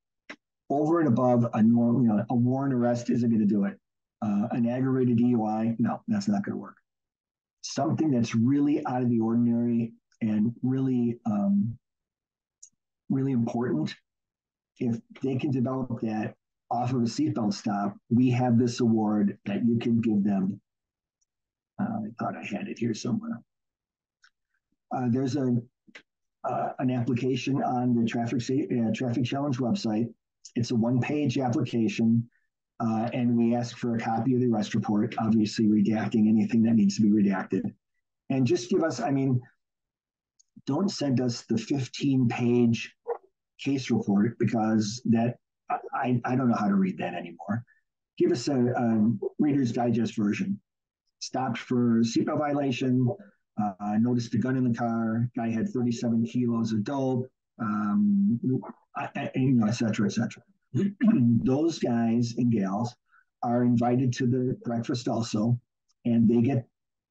over and above a normal, a warrant arrest isn't going to do it. An aggravated DUI, no, that's not going to work. Something that's really out of the ordinary and really, really important. If they can develop that off of a seatbelt stop, we have this award that you can give them. I thought I had it here somewhere. There's an application on the Traffic Challenge website. It's a one-page application, and we ask for a copy of the arrest report, obviously redacting anything that needs to be redacted. And just give us, don't send us the 15-page case report because that I don't know how to read that anymore. Give us a Reader's Digest version. Stopped for seatbelt violation, noticed a gun in the car, guy had 37 kilos of dope, et cetera, et cetera. Those guys and gals are invited to the breakfast also, and they get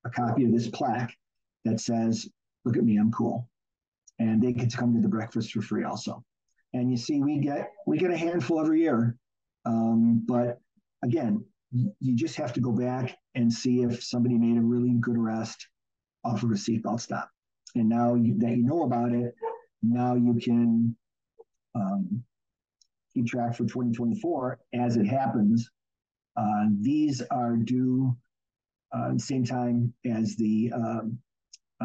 a copy of this plaque that says, look at me, I'm cool. And they get to come to the breakfast for free also. And you see, we get a handful every year. But again, you just have to go back and see if somebody made a really good arrest off of a seatbelt stop. And now that you know about it, now you can keep track for 2024 as it happens. These are due at the same time as the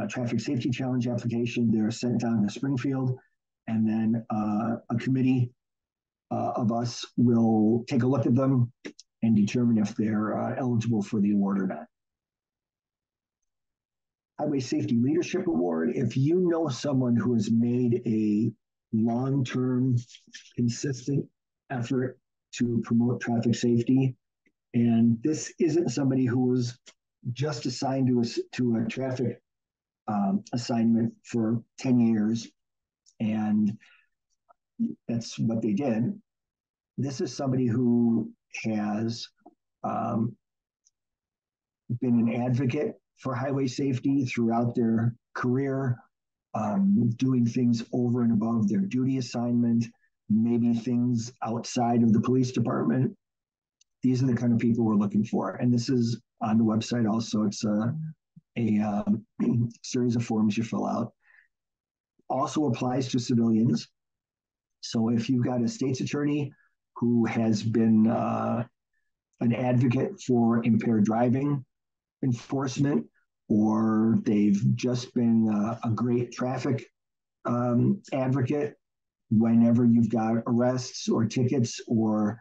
traffic safety challenge application. They're sent down to Springfield, and then a committee of us will take a look at them and determine if they're eligible for the award or not. Highway Safety Leadership Award. If you know someone who has made a long-term, consistent effort to promote traffic safety, and this isn't somebody who was just assigned to a traffic assignment for 10 years, and that's what they did. This is somebody who has been an advocate for highway safety throughout their career, doing things over and above their duty assignment, maybe things outside of the police department. These are the kind of people we're looking for. And this is on the website also. It's a series of forms you fill out. Also applies to civilians. So if you've got a state's attorney who has been an advocate for impaired driving enforcement, or they've just been a great traffic advocate whenever you've got arrests or tickets or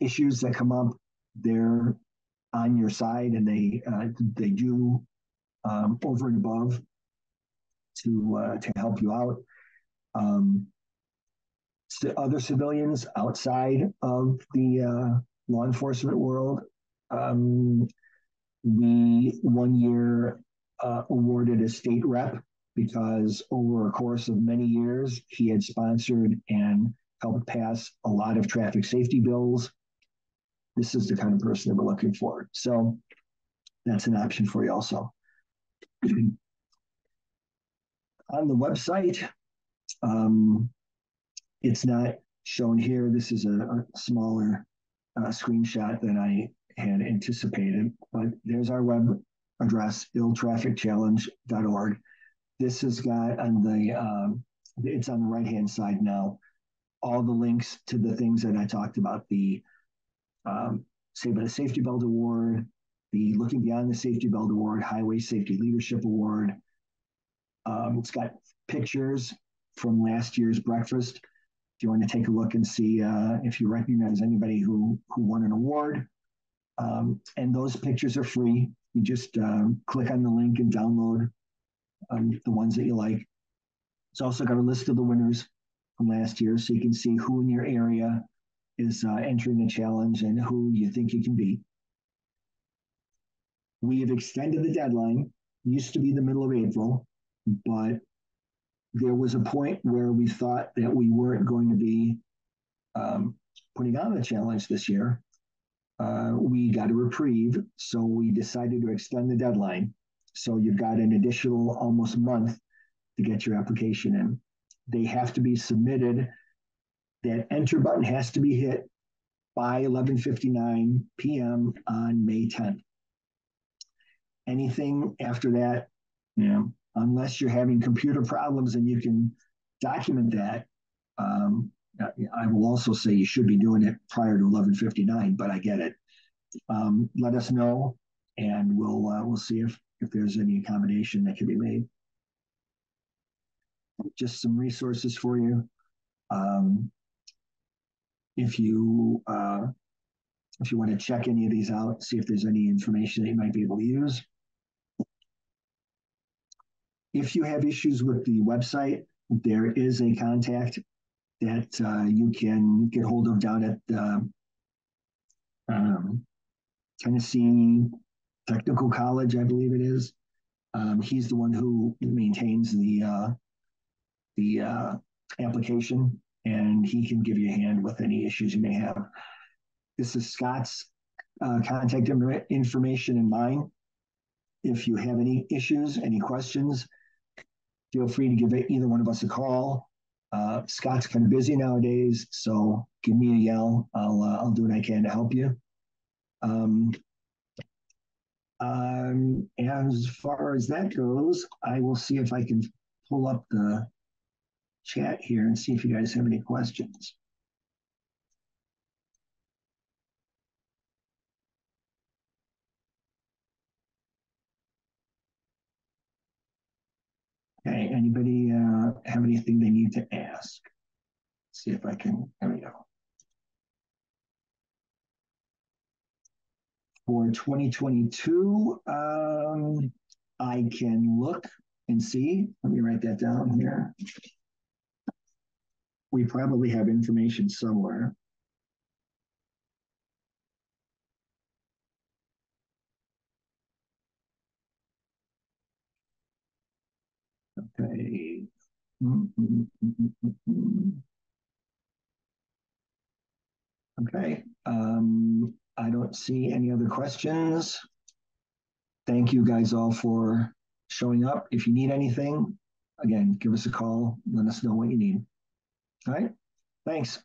issues that come up, they're on your side, and they do over and above to help you out. Other civilians outside of the law enforcement world, we 1 year awarded a state rep because over a course of many years, he had sponsored and helped pass a lot of traffic safety bills. This is the kind of person that we're looking for. So that's an option for you also. On the website, it's not shown here. This is a smaller screenshot than I had anticipated, but there's our web address, illtrafficchallenge.org. This has got on it's on the right-hand side now, all the links to the things that I talked about, the Save by the Safety Belt Award, the Looking Beyond the Safety Belt Award, Highway Safety Leadership Award. It's got pictures from last year's breakfast. If you want to take a look and see if you recognize anybody who won an award. And those pictures are free. You just click on the link and download the ones that you like. It's also got a list of the winners from last year, so you can see who in your area is entering the challenge and who you think you can beat. We have extended the deadline. It used to be the middle of April, but there was a point where we thought that we weren't going to be putting on the challenge this year. We got a reprieve, so we decided to extend the deadline. So you've got an additional almost month to get your application in. They have to be submitted. That enter button has to be hit by 11:59 p.m. on May 10th. Anything after that, unless you're having computer problems and you can document that, I will also say you should be doing it prior to 11:59, but I get it. Let us know, and we'll see if there's any accommodation that can be made. Just some resources for you. If you want to check any of these out, see if there's any information that you might be able to use. If you have issues with the website, there is a contact that you can get hold of down at Tennessee Technical College, I believe it is. He's the one who maintains the application, and he can give you a hand with any issues you may have. This is Scott's contact information and mine. If you have any issues, any questions, feel free to give either one of us a call. Scott's kind of busy nowadays, so give me a yell. I'll do what I can to help you. As far as that goes, I will see if I can pull up the chat here and see if you guys have any questions. Anybody have anything they need to ask? See if I can, there we go. For 2022, I can look and see. Let me write that down here. We probably have information somewhere. Okay. Okay. I don't see any other questions. Thank you guys all for showing up. If you need anything, again, give us a call. Let us know what you need. All right. Thanks.